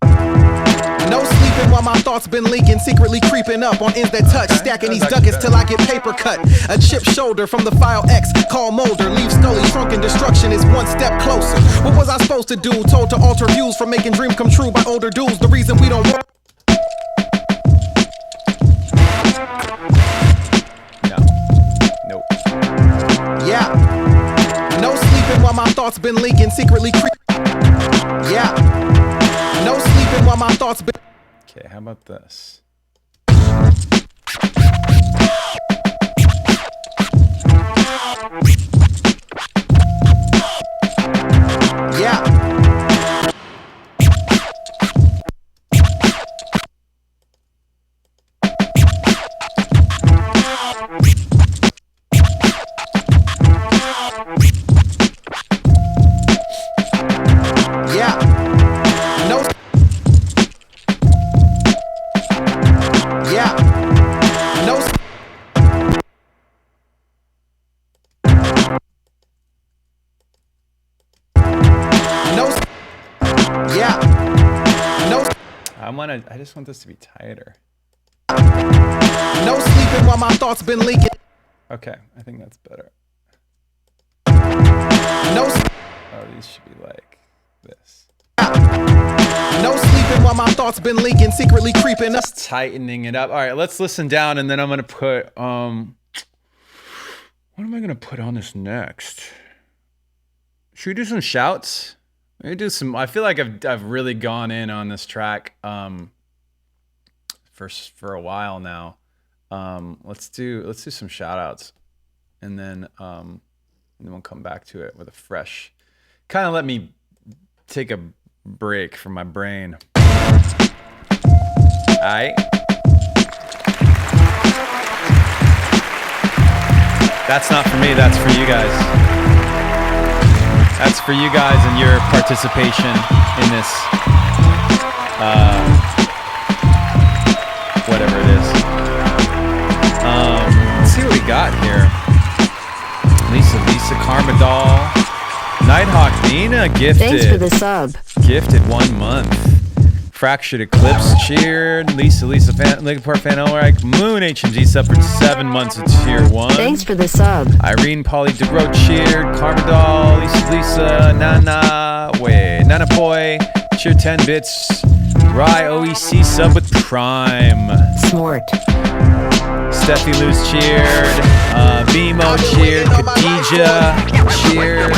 No sleeping while my thoughts been leaking, secretly creeping up on ends that touch, stacking these ducats till I get paper cut. A chipped shoulder from the file X, call Molder, leave Scully shrunken, destruction is one step closer. What was I supposed to do? Told to alter views from making dreams come true by older dudes. The reason we don't work. Nope. Yeah. No sleeping while my thoughts been leaking, secretly Yeah. No sleeping while my thoughts been. Okay, how about this? Yeah. I just want this to be tighter. No sleeping while my thoughts been leaking. Okay, I think that's better. No. Oh, these should be like this. No sleeping while my thoughts been leaking, secretly creeping up. Just tightening it up. All right, let's listen down, and then I'm gonna put what am I gonna put on this next? Should we do some shouts? Maybe do some. I feel like I've really gone in on this track for a while now. Let's do some shout outs, and then we'll come back to it with a fresh. Kind of let me take a break from my brain. All right. That's not for me, that's for you guys. That's for you guys and your participation in this, whatever it is. Let's see what we got here. Lisa, Karma Doll. Nighthawk Nina gifted. Thanks for the sub. Gifted 1 month. Fractured Eclipse cheered. Lisa fan, Lincoln fan Ulrich. Moon HMG sub for 7 months of tier 1. Thanks for the sub. Irene Polly DeGro cheered. Karma Doll. Lisa, Nana Boy. Cheer 10 bits. Rye OEC sub with Prime. Smart. Steffi Luz cheered. Bimo cheered. Khadija cheered.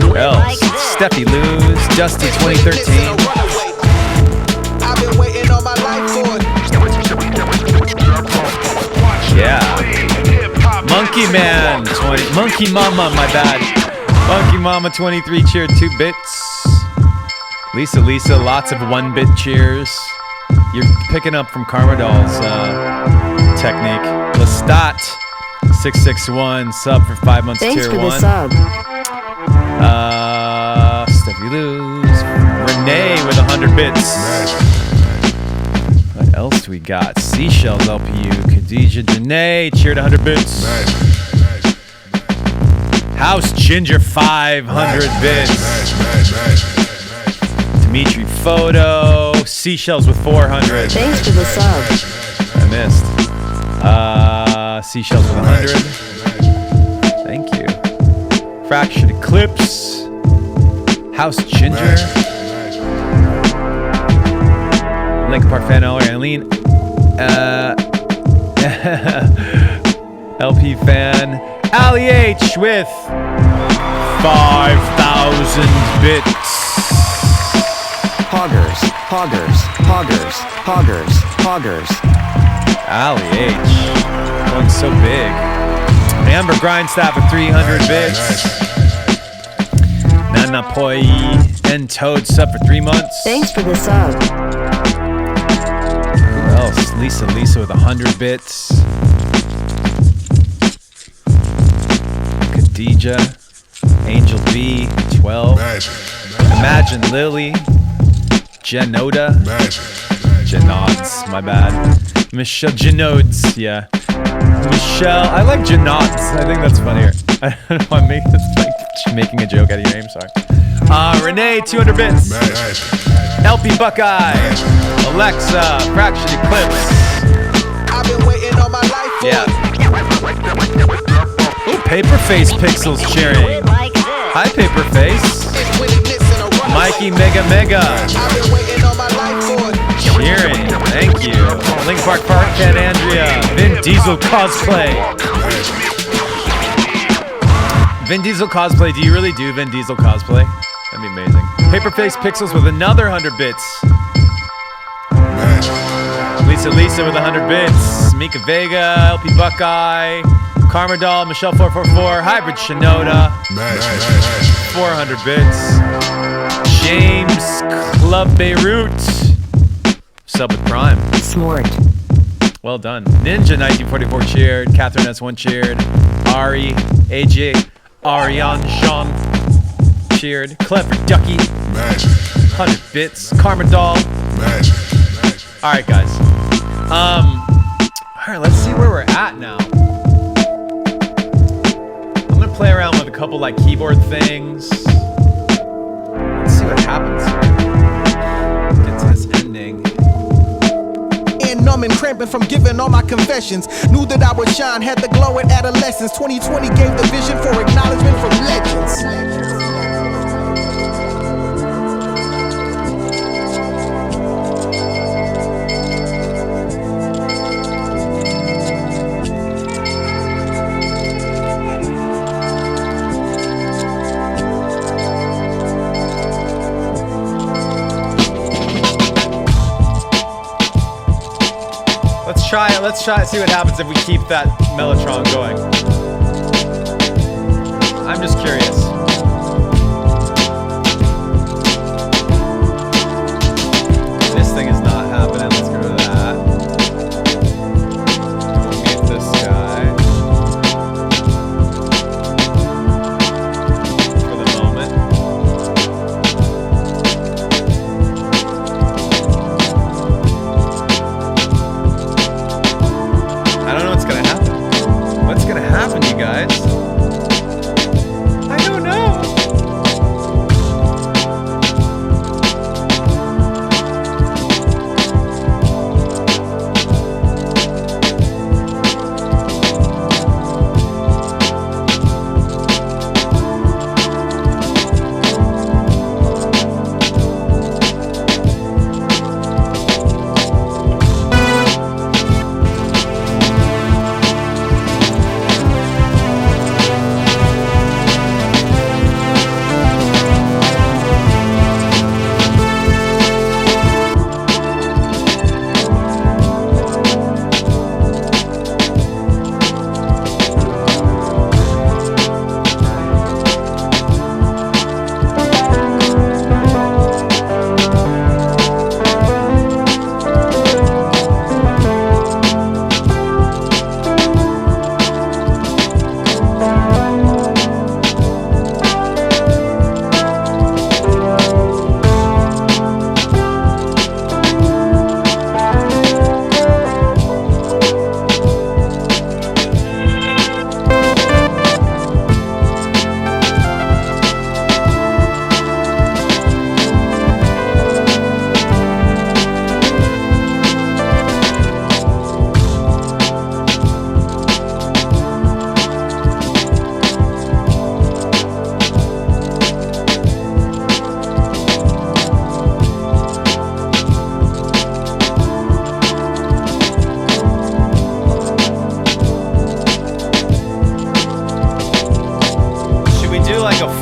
Who else? Steffi Luz. Dusty 2013. I've been waiting all my life for it. Yeah. Monkey Man 20. Monkey Mama, my bad. Monkey Mama 23 cheered 2 bits. Lisa, lots of 1-bit cheers. You're picking up from Karma Doll's technique. Lestat 661 sub for 5 months. Thanks tier for 1. the sub. Steffi Luz. Renee with 100 bits. What else do we got? Seashells LPU. Khadija Janae cheered 100 bits. House Ginger 500 bits. Dimitri Photo. Seashells with 400. Thanks for the sub. I missed. Seashells with 100. Thank you. Fractured Eclipse. House Ginger. Link Parfait Eileen. LP fan. Ali H with 5,000 bits. Poggers. Ali H. Going so big. Amber Grindstaff with 300 bits. Nana Poi and Toad sub for 3 months. Thanks for the sub. Who else? Lisa with 100 bits. Khadija. Angel B 12. Imagine Lily. Janoda. Janods, my bad. Michelle Janodes, yeah. Michelle, I like Janods. I think that's funnier. I don't know why I'm making a joke out of your name, sorry. Renee, 200 bits. LP Buckeye. Alexa, Fractured Eclipse. I've been waiting all my life for Yeah. Ooh, Paperface Pixels cheering. Hi, Paperface. Mikey Mega. I've been waiting all my life for it. Cheering, thank you. Link Park Fan Andrea. Vin Diesel cosplay. Vin Diesel cosplay. Do you really do Vin Diesel cosplay? That'd be amazing. Paperface Pixels with another 100 bits. Lisa with 100 bits. Mika Vega, LP Buckeye, Karma Doll, Michelle 444, Hybrid Shinoda. 400 bits. James Club Beirut. Sub with Prime. Smart. Well done. Ninja 1944 cheered. Catherine S1 cheered. Ari, AJ, Ariane Jean cheered. Clever Ducky. 100 bits. Karma Doll. Alright, guys. Alright, let's see where we're at now. I'm gonna play around with a couple like keyboard things. Let's see what happens here. Get to this ending. And numb and cramping from giving all my confessions. Knew that I would shine, had the glow at adolescence. 2020 gave the vision for acknowledgement from legends. Let's try it, see what happens if we keep that Mellotron going. I'm just curious. This thing is not happening. Let's go to that. We'll mute this guy.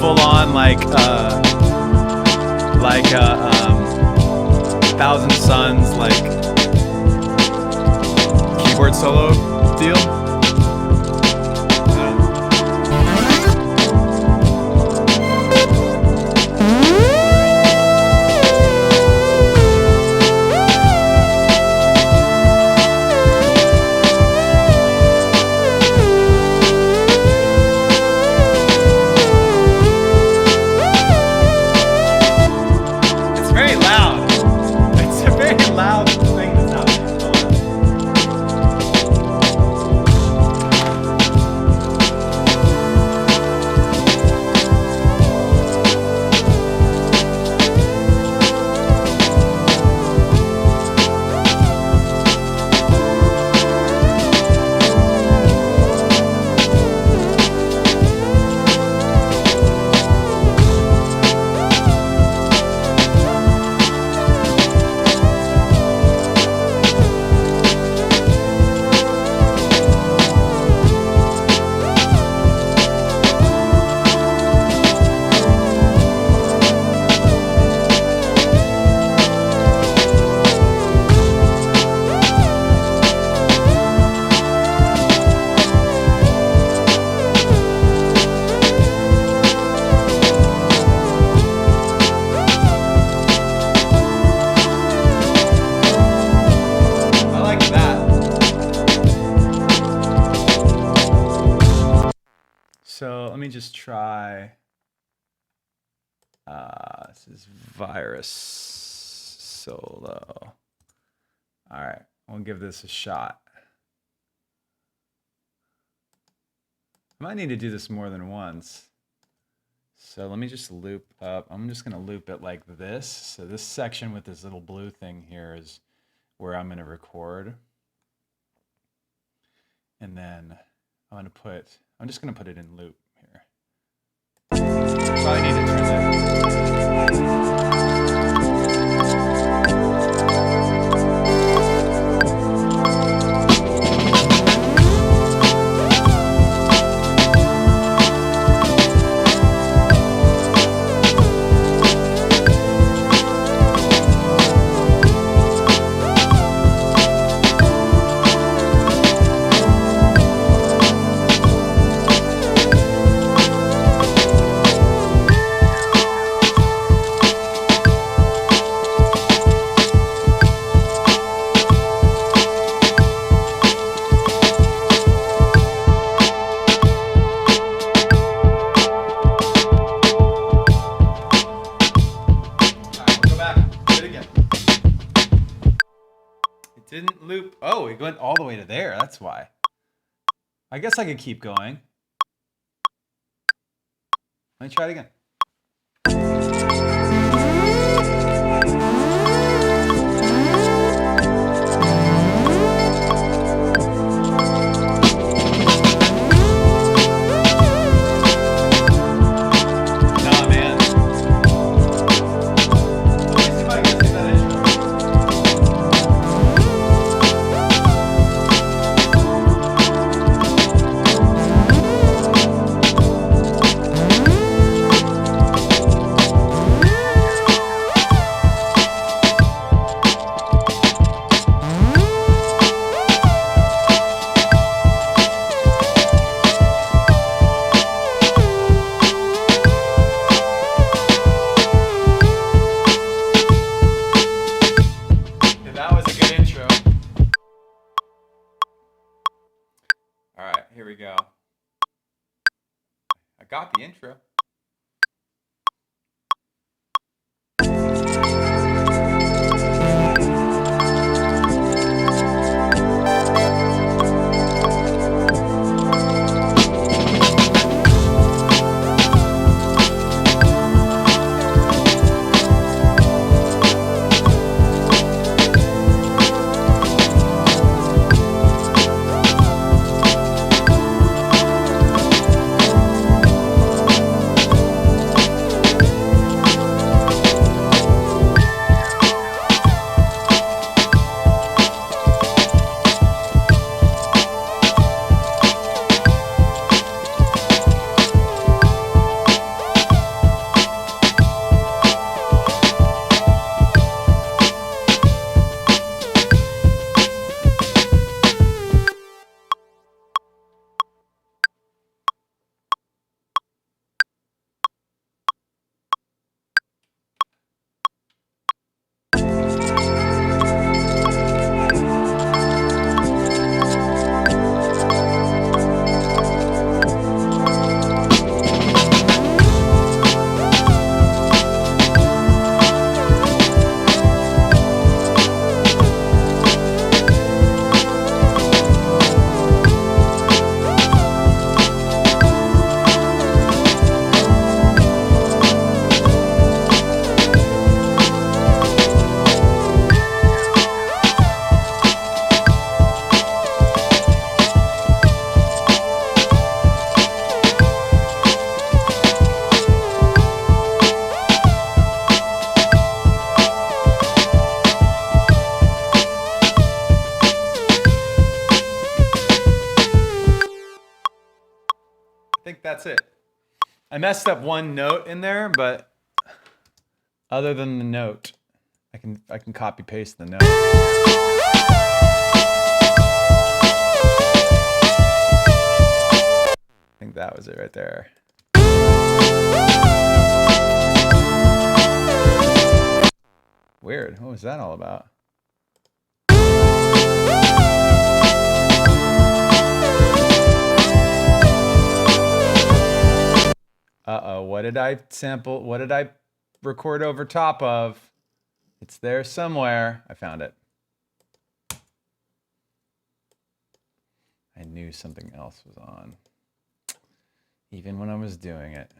full on like Thousand Suns like keyboard solo deal. So let me just try. This is virus solo. All right, we'll give this a shot. I might need to do this more than once. So let me just loop up. I'm just gonna loop it like this. So this section with this little blue thing here is where I'm gonna record. And then I'm just gonna put it in loop here. Probably need to turn that. Didn't loop. Oh, it went all the way to there. That's why. I guess I could keep going. Let me try it again. Nah, man. Let me see if I can get that intro. Here we go. I got the intro. I think that's it. I messed up one note in there, but other than the note, I can copy paste the note. I think that was it right there. Weird. What was that all about? Uh-oh, what did I sample? What did I record over top of? It's there somewhere. I found it. I knew something else was on, even when I was doing it.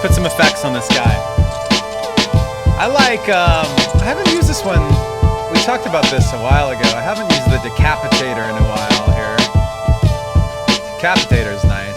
Put some effects on this guy. I like, I haven't used this one. We talked about this a while ago. I haven't used the decapitator in a while here. Decapitator is nice.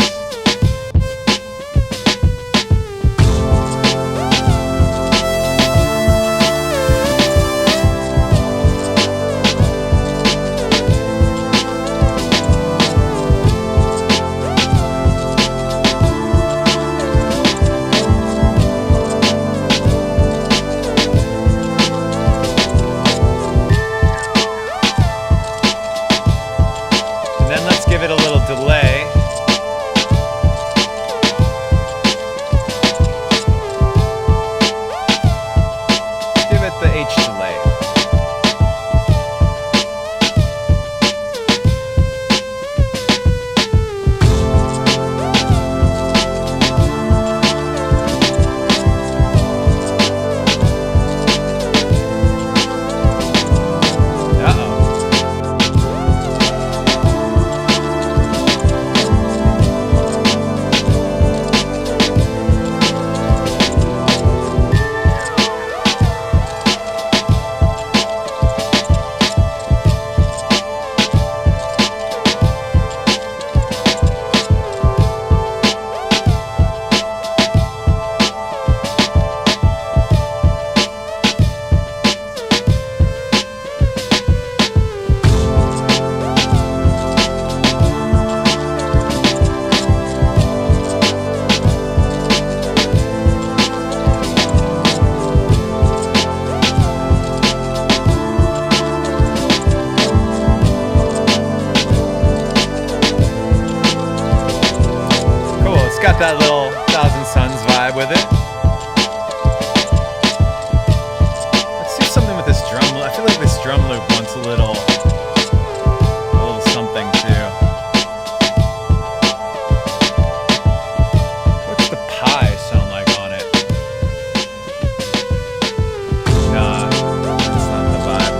Give it a little delay. Give it the H delay. Got that little Thousand Suns vibe with it. Let's do something with this drum loop. I feel like this drum loop wants a little something too. What's the pie sound like on it? Nah, that's not the vibe.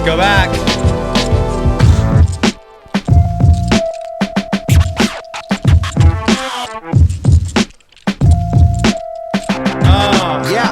go back. Yeah.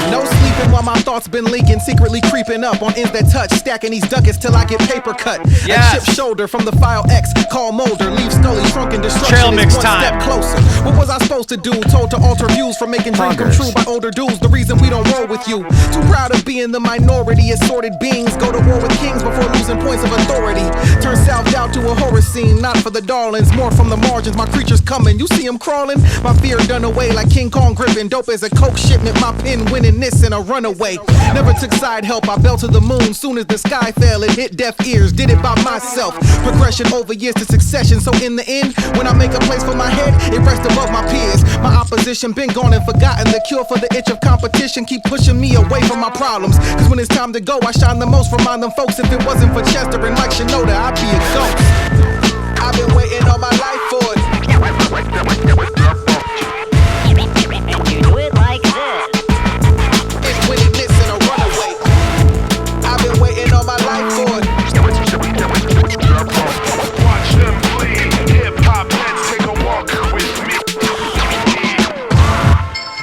No sleeping while my thoughts been leaking, secretly creeping up on ends that touch, stacking these ducats till I get paper cut. Yes. A chip shoulder from the file X, call Molder, leave Scully shrunken, destruction Trail is mix one time. step closer. What was I supposed to do? Told to alter views from making dreams come Poggers. true by older dudes. The reason we don't roll with you. Too proud of being the minority. Assorted beings go to war with kings before losing points of authority. Turn self-doubt to a horror scene, not for the darlings, more from the margins. My creatures coming, you see them crawling. My fear done away like King Kong gripping. Dope as a coke shipment, my pen winning this in a runaway. Never took side help, I bell to the moon. Soon as the sky fell, it hit deaf ears. Did it by myself. Progression over years to succession. So in the end, when I make a place for my head, it rests above my peers. My opposition been gone and forgotten. The cure for the itch of competition keep pushing me away from my problems. Cause when it's time to go, I shine the most. Remind them folks, if it wasn't for Chester and Mike Shinoda, I'd be a ghost. I've been waiting all my life for it. And you do it like this. It's winning this in a runaway. I've been waiting all my life for it. Watch them bleed. Hip hop heads take a walk with me.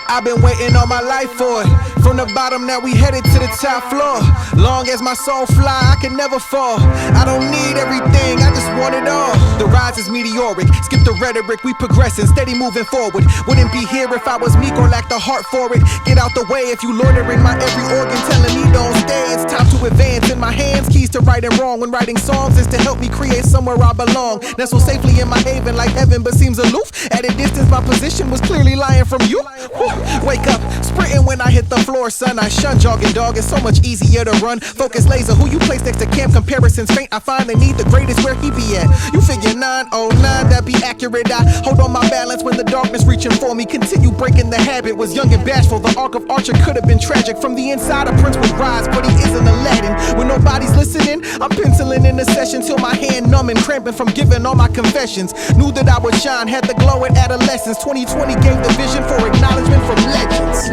I've been waiting all my life for it. From the bottom, now we headed to the top floor. Long as my soul fly, I can never fall. I don't need everything, I just want it all. The rise is meteoric, skip the rhetoric, we progressing, steady moving forward. Wouldn't be here if I was meek or lacked the heart for it. Get out the way if you loitering my every organ, telling me don't stay. It's time to advance. In my hands, keys to right and wrong. When writing songs is to help me create somewhere I belong. Nestle safely in my haven like heaven, but seems aloof. At a distance, my position was clearly lying from you. Whew. Wake up, sprinting when I hit the floor, son. I shun jogging, dog. It's so much easier to run. Focus laser, who you place next to camp? Comparisons faint. I find they need the greatest where he be at. You figure 909, that be accurate. I hold on my balance when the darkness reaching for me. Continue breaking the habit. Was young and bashful. The arc of Archer could have been tragic. From the inside, a prince would rise, but he isn't Aladdin. When nobody's listening, I'm penciling in the session till my hand numb and cramping from giving all my confessions. Knew that I would shine, had the glow at adolescence. 2020 gave the vision for acknowledgement from legends.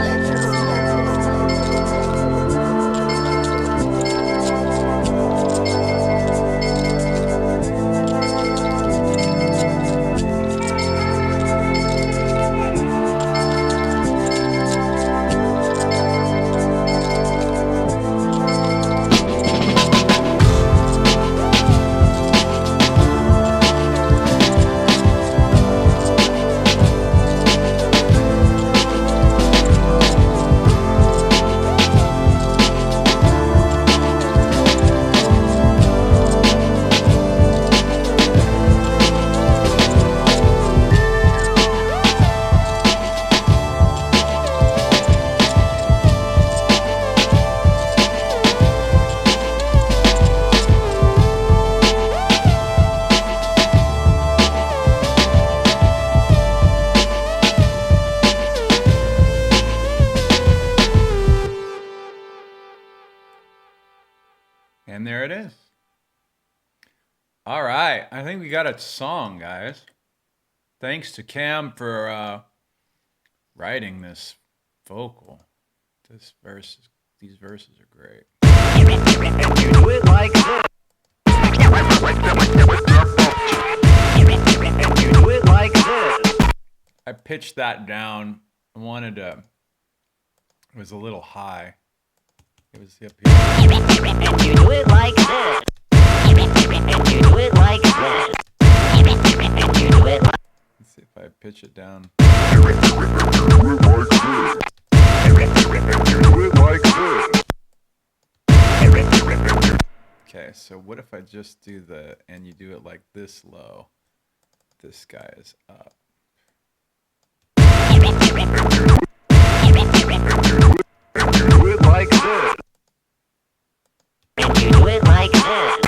And there it is. All right. I think we got a song, guys. Thanks to Cam for writing this vocal. These verses are great. And you do it like this. And you do it like this. I pitched that down. I wanted to. It was a little high. It was up here. And you do it like this. And you do it like this. And you do it like Let's see if I pitch it down. Okay, so what if I just do the and you do it like this low? This guy is up. And you do it like this. And you do it like this.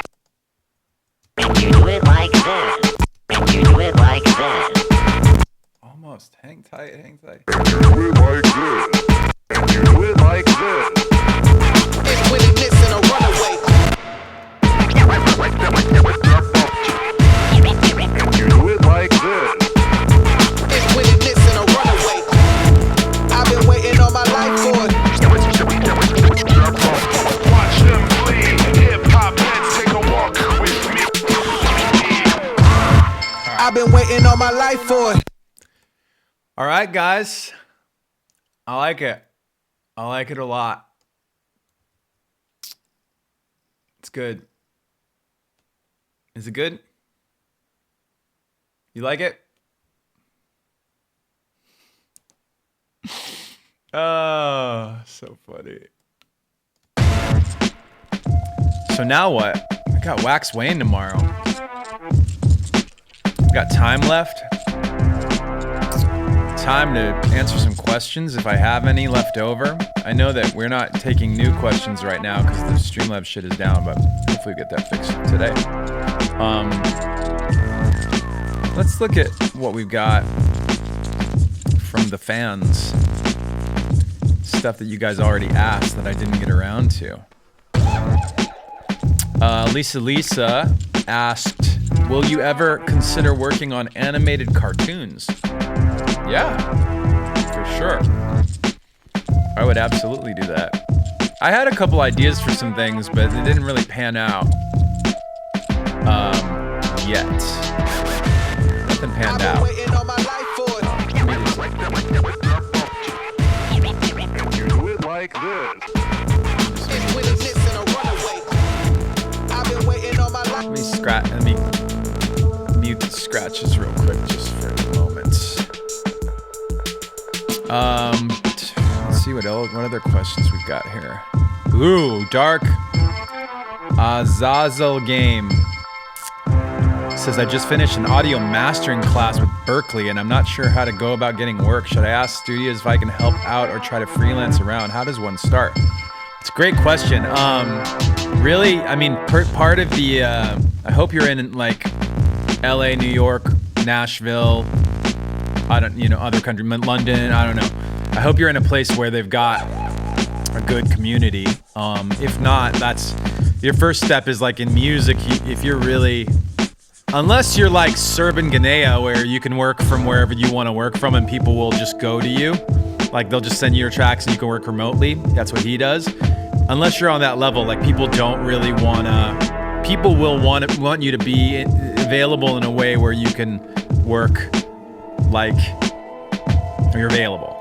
And you do it like this. And you do it like this. Almost. Hang tight, hang tight. And you do it like this. And you do it like this. It's winning this in a runaway. And you do it like this. It's winning this in a runaway. I've been waiting all my life for it. Watch them bleed. all my life for it. All right, guys. I like it. I like it a lot. It's good. Is it good? You like it? Oh, so funny. So now what? I got Wax Wayne tomorrow. Got time left. Time to answer some questions if I have any left over. I know that we're not taking new questions right now because the Streamlabs shit is down, but hopefully we get that fixed today. Let's look at what we've got from the fans. Stuff that you guys already asked that I didn't get around to. Lisa asked, will you ever consider working on animated cartoons? Yeah, for sure. I would absolutely do that. I had a couple ideas for some things, but it didn't really pan out. Yet. Nothing panned out. You do it like this. Let me mute the scratches real quick just for a moment. Let's see what other questions we've got here. Ooh, Dark Azazel Game says, I just finished an audio mastering class with Berkeley and I'm not sure how to go about getting work. Should I ask studios if I can help out or try to freelance around? How does one start? It's a great question. Really, I mean, part of the, I hope you're in like LA, New York, Nashville, other country, London, I don't know. I hope you're in a place where they've got a good community. If not, that's, your first step is like in music, if you're really, unless you're like Serban Ganea where you can work from wherever you want to work from and people will just go to you. Like they'll just send you your tracks and you can work remotely. That's what he does. Unless you're on that level, like people don't really people will want you to be available in a way where you can work like you're available.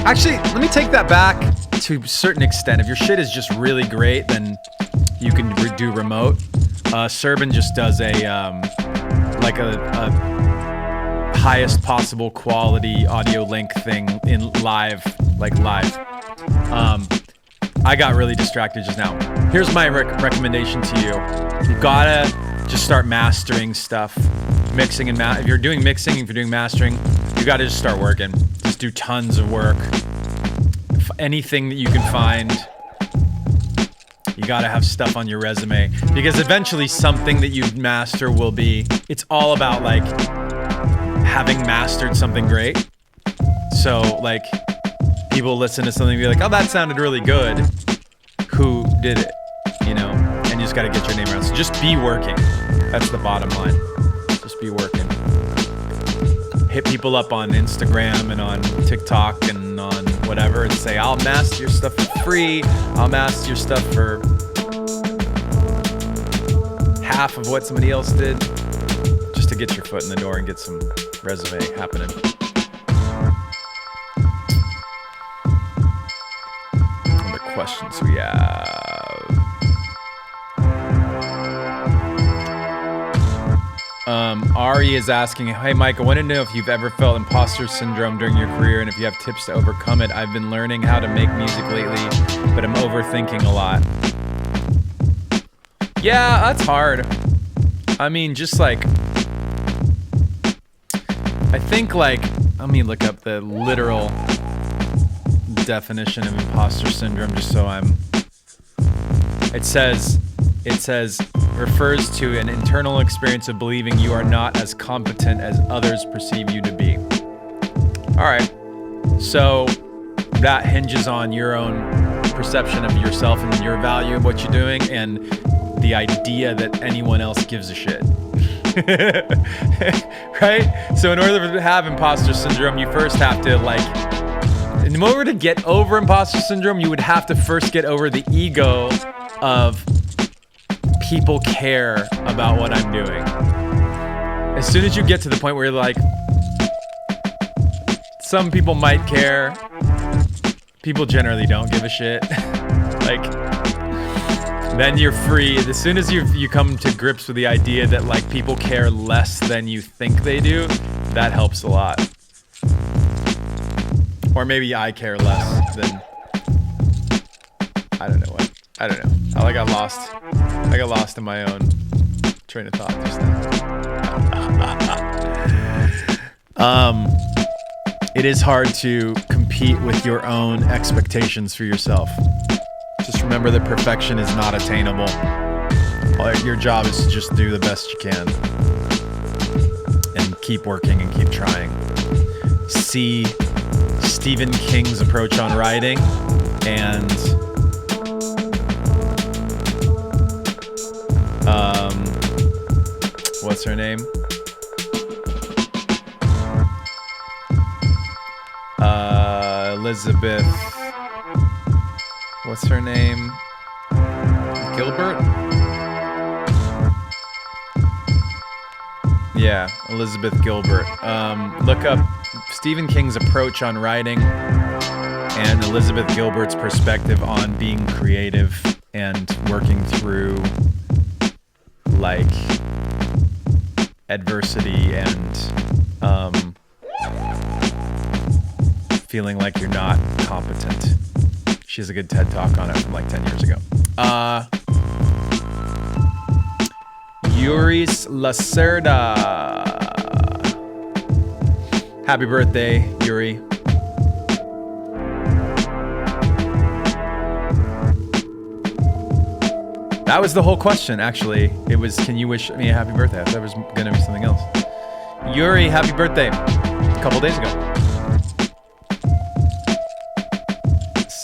Actually, let me take that back to a certain extent. If your shit is just really great, then you can do remote. Serban just does a highest possible quality audio link thing in live. I got really distracted just now. Here's my recommendation to you. You gotta just start mastering stuff. Mixing and if you're doing mixing, if you're doing mastering, you gotta just start working. Just do tons of work. Anything that you can find. You gotta have stuff on your resume. Because eventually something that you master will be, it's all about like having mastered something great. So like, people listen to something and be like, oh, that sounded really good. Who did it? And you just got to get your name around. So just be working. That's the bottom line. Just be working. Hit people up on Instagram and on TikTok and on whatever and say, I'll master your stuff for free. I'll master your stuff for half of what somebody else did. Just to get your foot in the door and get some resume happening. Questions we have. Ari is asking, hey Mike, I want to know if you've ever felt imposter syndrome during your career and if you have tips to overcome it. I've been learning how to make music lately, but I'm overthinking a lot. Yeah, that's hard. I mean, just like, I think like, let me look up the literal definition of imposter syndrome just so it says refers to an internal experience of believing you are not as competent as others perceive you to be. All right, so that hinges on your own perception of yourself and your value of what you're doing and the idea that anyone else gives a shit. Right? So in order to have imposter syndrome, you first have to in order to get over imposter syndrome, you would have to first get over the ego of people care about what I'm doing. as soon as you get to the point where you're like, some people might care, people generally don't give a shit. Like, then you're free. As soon as you come to grips with the idea that like people care less than you think they do, that helps a lot. Or maybe I care less than, I don't know what. I don't know. I got lost. I got lost in my own train of thought just now. It is hard to compete with your own expectations for yourself. Just remember that perfection is not attainable. Your job is to just do the best you can. And keep working and keep trying. See Stephen King's approach on writing and what's her name? Elizabeth. What's her name? Gilbert? Yeah, Elizabeth Gilbert. Look up Stephen King's approach on writing and Elizabeth Gilbert's perspective on being creative and working through like adversity and feeling like you're not competent. She has a good TED Talk on it from like 10 years ago. Yuris Lacerda. Happy birthday, Yuri. That was the whole question, actually. It was, can you wish me a happy birthday? I thought it was going to be something else. Yuri, happy birthday. A couple days ago.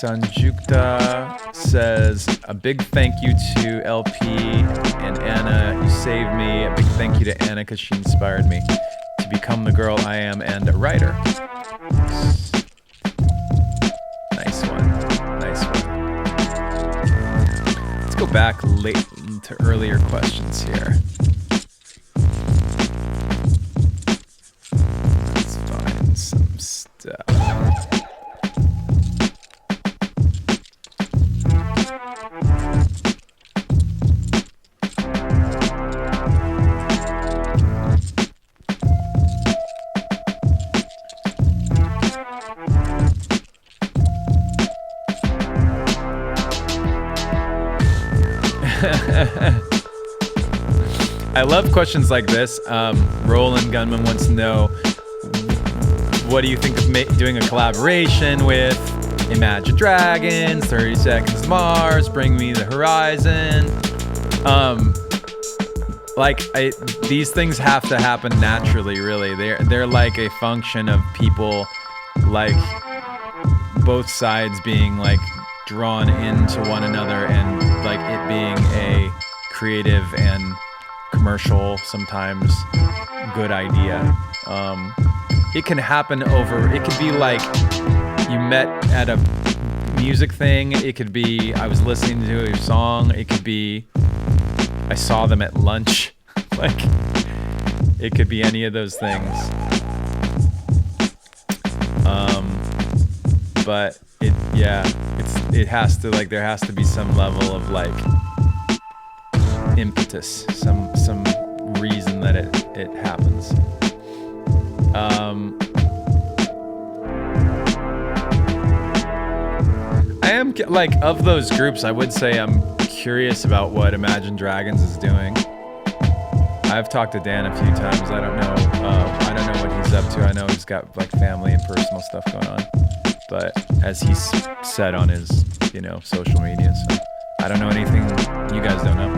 Sanjukta says, a big thank you to LP and Anna. You saved me. A big thank you to Anna because she inspired me to become the girl I am and a writer. Nice one. Nice one. Let's go back late to earlier questions here. Let's find some stuff. I love questions like this. Roland Gunman wants to know, what do you think of doing a collaboration with Imagine Dragons, 30 Seconds to Mars, Bring Me the Horizon? These things have to happen naturally, really. They're like a function of people, like both sides being like drawn into one another and like it being a creative and commercial, sometimes good idea. It can happen it could be like you met at a music thing. It could be I was listening to your song. It could be I saw them at lunch. Like, it could be any of those things. But it has to, like, there has to be some level of like impetus, some reason that it happens. I am like, of those groups, I would say I'm curious about what Imagine Dragons is doing. I've talked to Dan a few times. I don't know what he's up to. I know he's got like family and personal stuff going on, but as he's said on his, social media, so I don't know anything you guys don't know.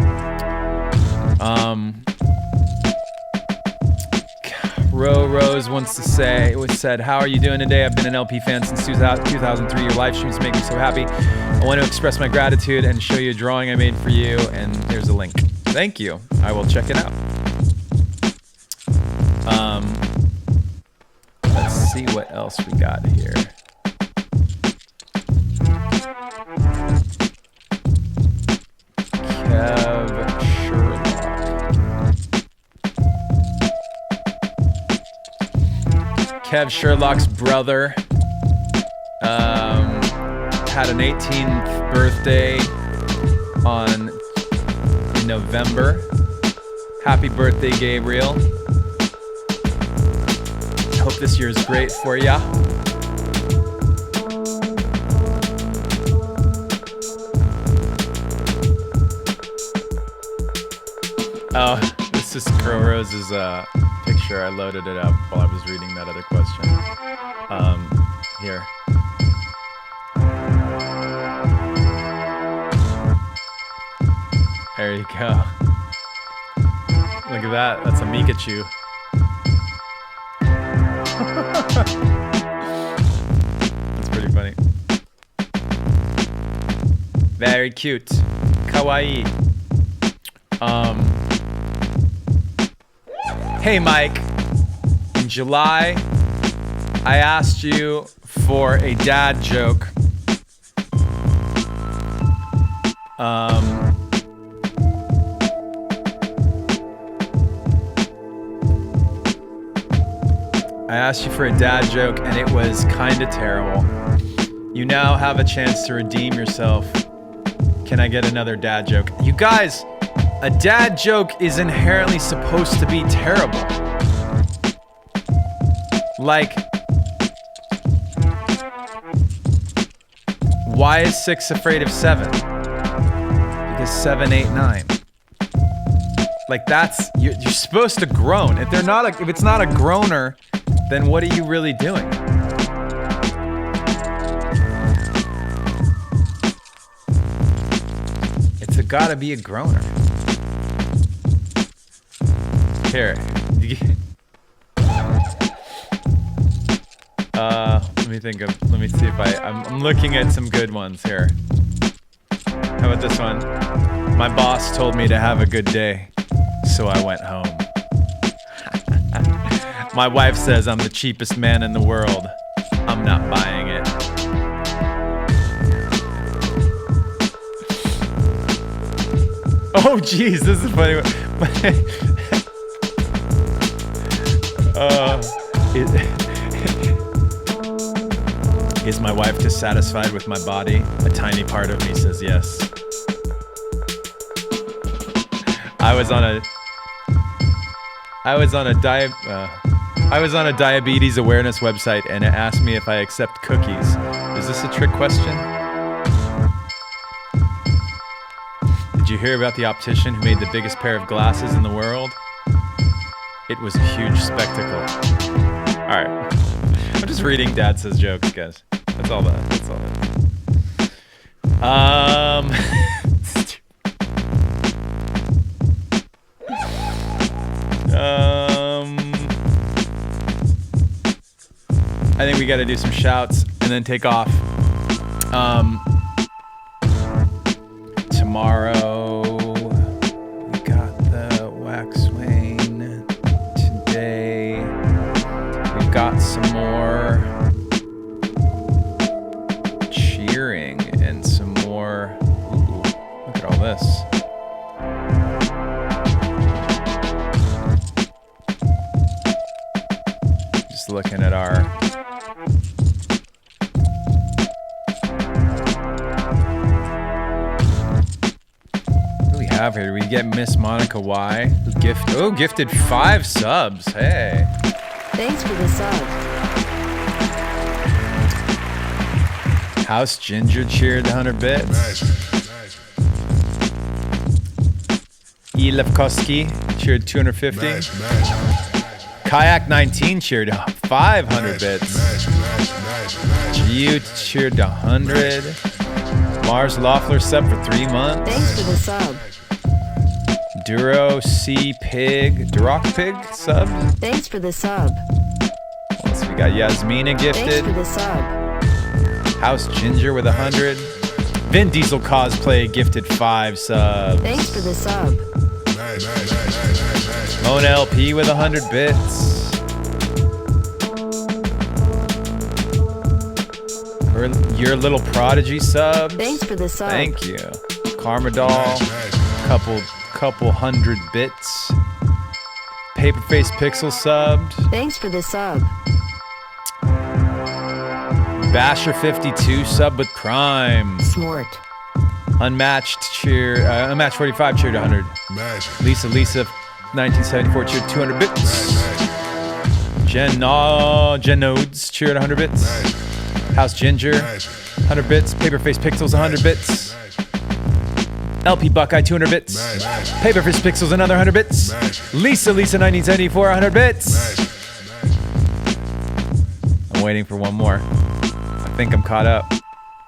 Rose wants to say, how are you doing today? I've been an LP fan since 2003. Your live streams make me so happy. I want to express my gratitude and show you a drawing I made for you, and there's a link. Thank you. I will check it out. Let's see what else we got here. Kev Sherlock. Kev Sherlock's brother had an 18th birthday in November. Happy birthday, Gabriel. Hope this year is great for ya. Oh, this is Crow Rose's picture. I loaded it up while I was reading that other question. Here. There you go. Look at that. That's a Mikachu. That's pretty funny. Very cute. Kawaii. Hey Mike, in July, I asked you for a dad joke. I asked you for a dad joke and it was kinda terrible. You now have a chance to redeem yourself. Can I get another dad joke? You guys, a dad joke is inherently supposed to be terrible. Like, why is 6 afraid of 7? Because 7, 8, 9. Like that's, you're supposed to groan. If it's not a groaner, then what are you really doing? It's gotta be a groaner. Here. Let me see if I'm looking at some good ones here. How about this one? My boss told me to have a good day, so I went home. My wife says I'm the cheapest man in the world. I'm not buying it. Oh geez, this is a funny one. Is my wife dissatisfied with my body? A tiny part of me says yes. I was on a diabetes awareness website and it asked me if I accept cookies. Is this a trick question? Did you hear about the optician who made the biggest pair of glasses in the world? It was a huge spectacle. Alright. I'm just reading Dad Says jokes, guys. That's all that. I think we gotta do some shouts and then take off. Tomorrow we got the wax wane. Today we've got some more cheering and some more. Ooh, look at all this. Just looking at our. Here. Did we get Miss Monica Y? Who gifted 5 subs. Hey. Thanks for the sub. House Ginger cheered 100 bits. Nice. E. Levkowski cheered 250. Nice. Kayak 19 cheered 500 bits. Gio cheered 100. Mars Loeffler sub for 3 months. Thanks for the sub. Duro C Pig, Duroc Pig sub. Thanks for the sub. What else we got? Yasmina gifted. Thanks for the sub. House Ginger with 100. Vin Diesel Cosplay gifted 5 subs. Thanks for the sub. Mona LP with 100 bits. Your Little Prodigy sub. Thanks for the sub. Thank you. Karma Doll. Couple 100 bits. Paperface Pixel subbed. Thanks for the sub. Basher 52 sub with Prime. Smart. Unmatched cheer. Unmatched 45 cheered 100. Lisa 1974 cheered 200 bits. Jen Nodes cheered 100 bits. House Ginger 100 bits. Paperface Pixels 100 bits. LP Buckeye 200 bits. Paperface Pixels another 100 bits. Lisa 1974 100 bits. I'm waiting for one more. I think I'm caught up.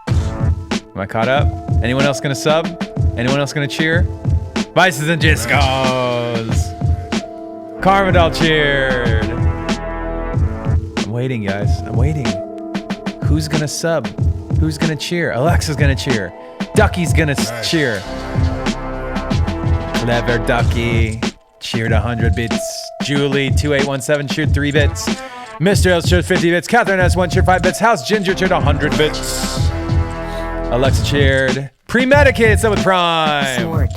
Am I caught up? Anyone else gonna sub? Anyone else gonna cheer? Vices and Jiscos. Carmadal cheered. I'm waiting, guys. I'm waiting. Who's gonna sub? Who's gonna cheer? Alexa's gonna cheer. Ducky's gonna cheer. Clever Ducky cheered 100 bits. Julie 2817 cheered 3 bits. Mr. L cheered 50 bits. Catherine S1 cheered 5 bits. House Ginger cheered 100 bits. Alexa cheered. Premedicated sub with Prime.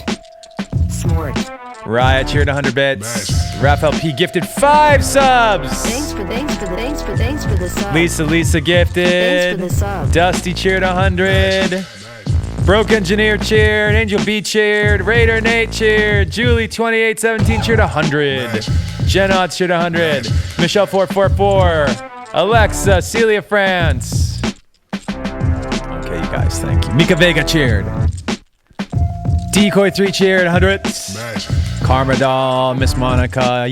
Smart. Raya cheered 100 bits. Raphael P gifted 5 subs. Thanks for the sub. Lisa gifted. Thanks for the sub. Dusty cheered 100. Broke Engineer cheered. Angel B cheered. Raider Nate cheered. Julie 2817 cheered 100. Jen Odds cheered 100. Michelle 444. Alexa, Celia France. Okay, you guys, thank you. Mika Vega cheered. Decoy 3 cheered 100. Karma Doll, Miss Monica,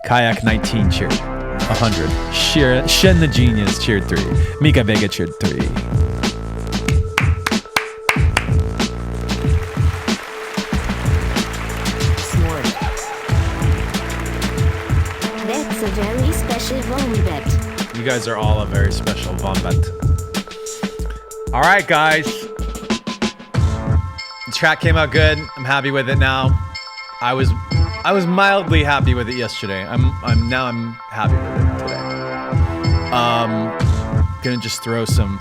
Kayak 19 cheered 100. Shen the Genius cheered 3. Mika Vega cheered 3. That's a very special Wombat. You guys are all a very special Vombat. All right, guys. The track came out good. I'm happy with it now. I was mildly happy with it yesterday. I'm happy with it today. Gonna just throw some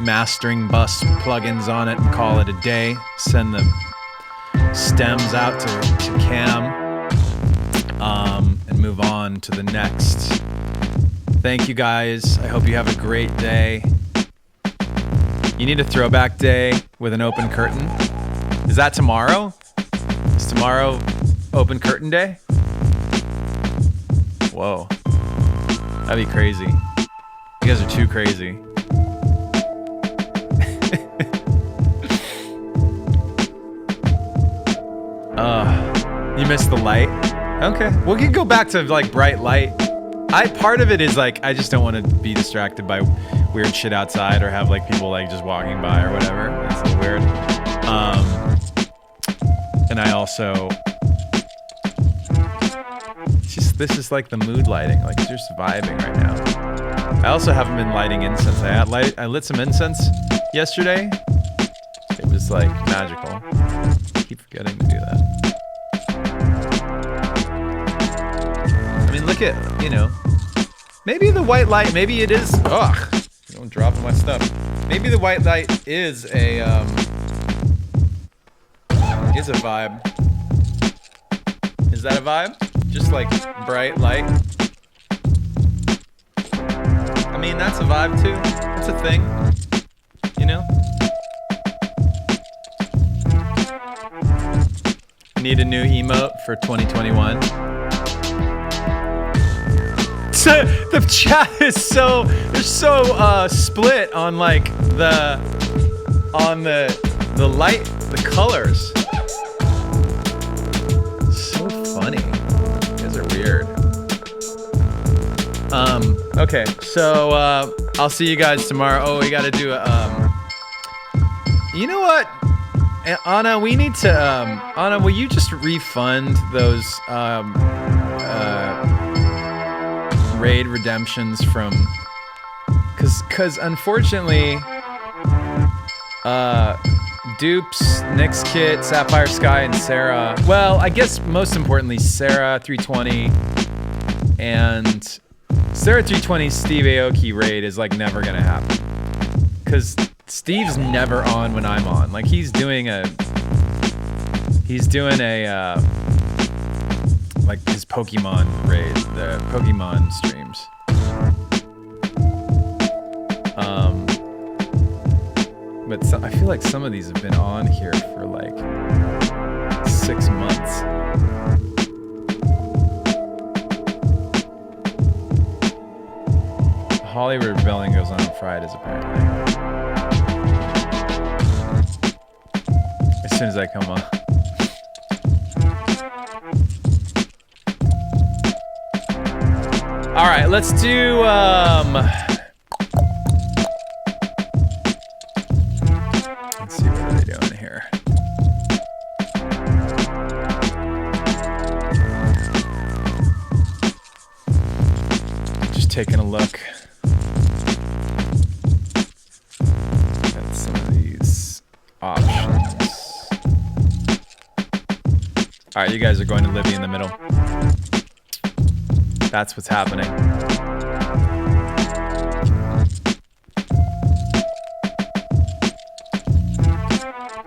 mastering bus plugins on it and call it a day. Send the stems out to Cam, and move on to the next. Thank you guys. I hope you have a great day. You need a throwback day with an open curtain. Is that tomorrow? Is tomorrow open curtain day? Whoa. That'd be crazy. You guys are too crazy. You missed the light? Okay. We can go back to like bright light. Part of it is like, I just don't want to be distracted by weird shit outside or have like people like just walking by or whatever. That's a little weird. And I also, this is like the mood lighting. Like you're just vibing right now. I also haven't been lighting incense. I lit some incense yesterday. It was like magical. I keep forgetting to do that. I mean, look at, maybe the white light, maybe it is, don't drop my stuff. Maybe the white light is a vibe. Is that a vibe? Just like bright light. I mean, that's a vibe too. That's a thing. Need a new emote for 2021. The chat is so split on like the light, the colors. So funny. You guys are weird. Okay, so I'll see you guys tomorrow. Oh, we gotta do you know what? Anna, we need to Anna, will you just refund those raid redemptions from, cause unfortunately Dupes, Nyx Kit, Sapphire Sky, and Sarah, well, I guess most importantly Sarah 320 and Sarah 320's Steve Aoki raid is like never gonna happen, cause Steve's never on when I'm on. Like he's doing a like his Pokemon raid, the Pokemon streams. But I feel like some of these have been on here for like 6 months. Hollywood Rebellion goes on Fridays apparently. As soon as I come on. All right, let's do let's see what they're doing here. Just taking a look at some of these options. All right, you guys are going to Livy in the middle. That's what's happening.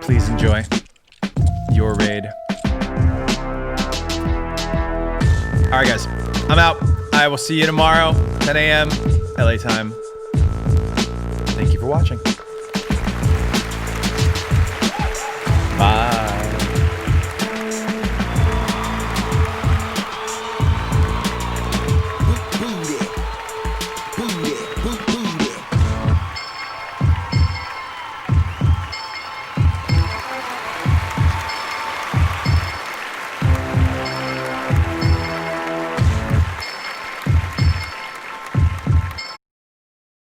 Please enjoy your raid. All right, guys, I'm out. I will see you tomorrow, 10 a.m. LA time. Thank you for watching. Bye.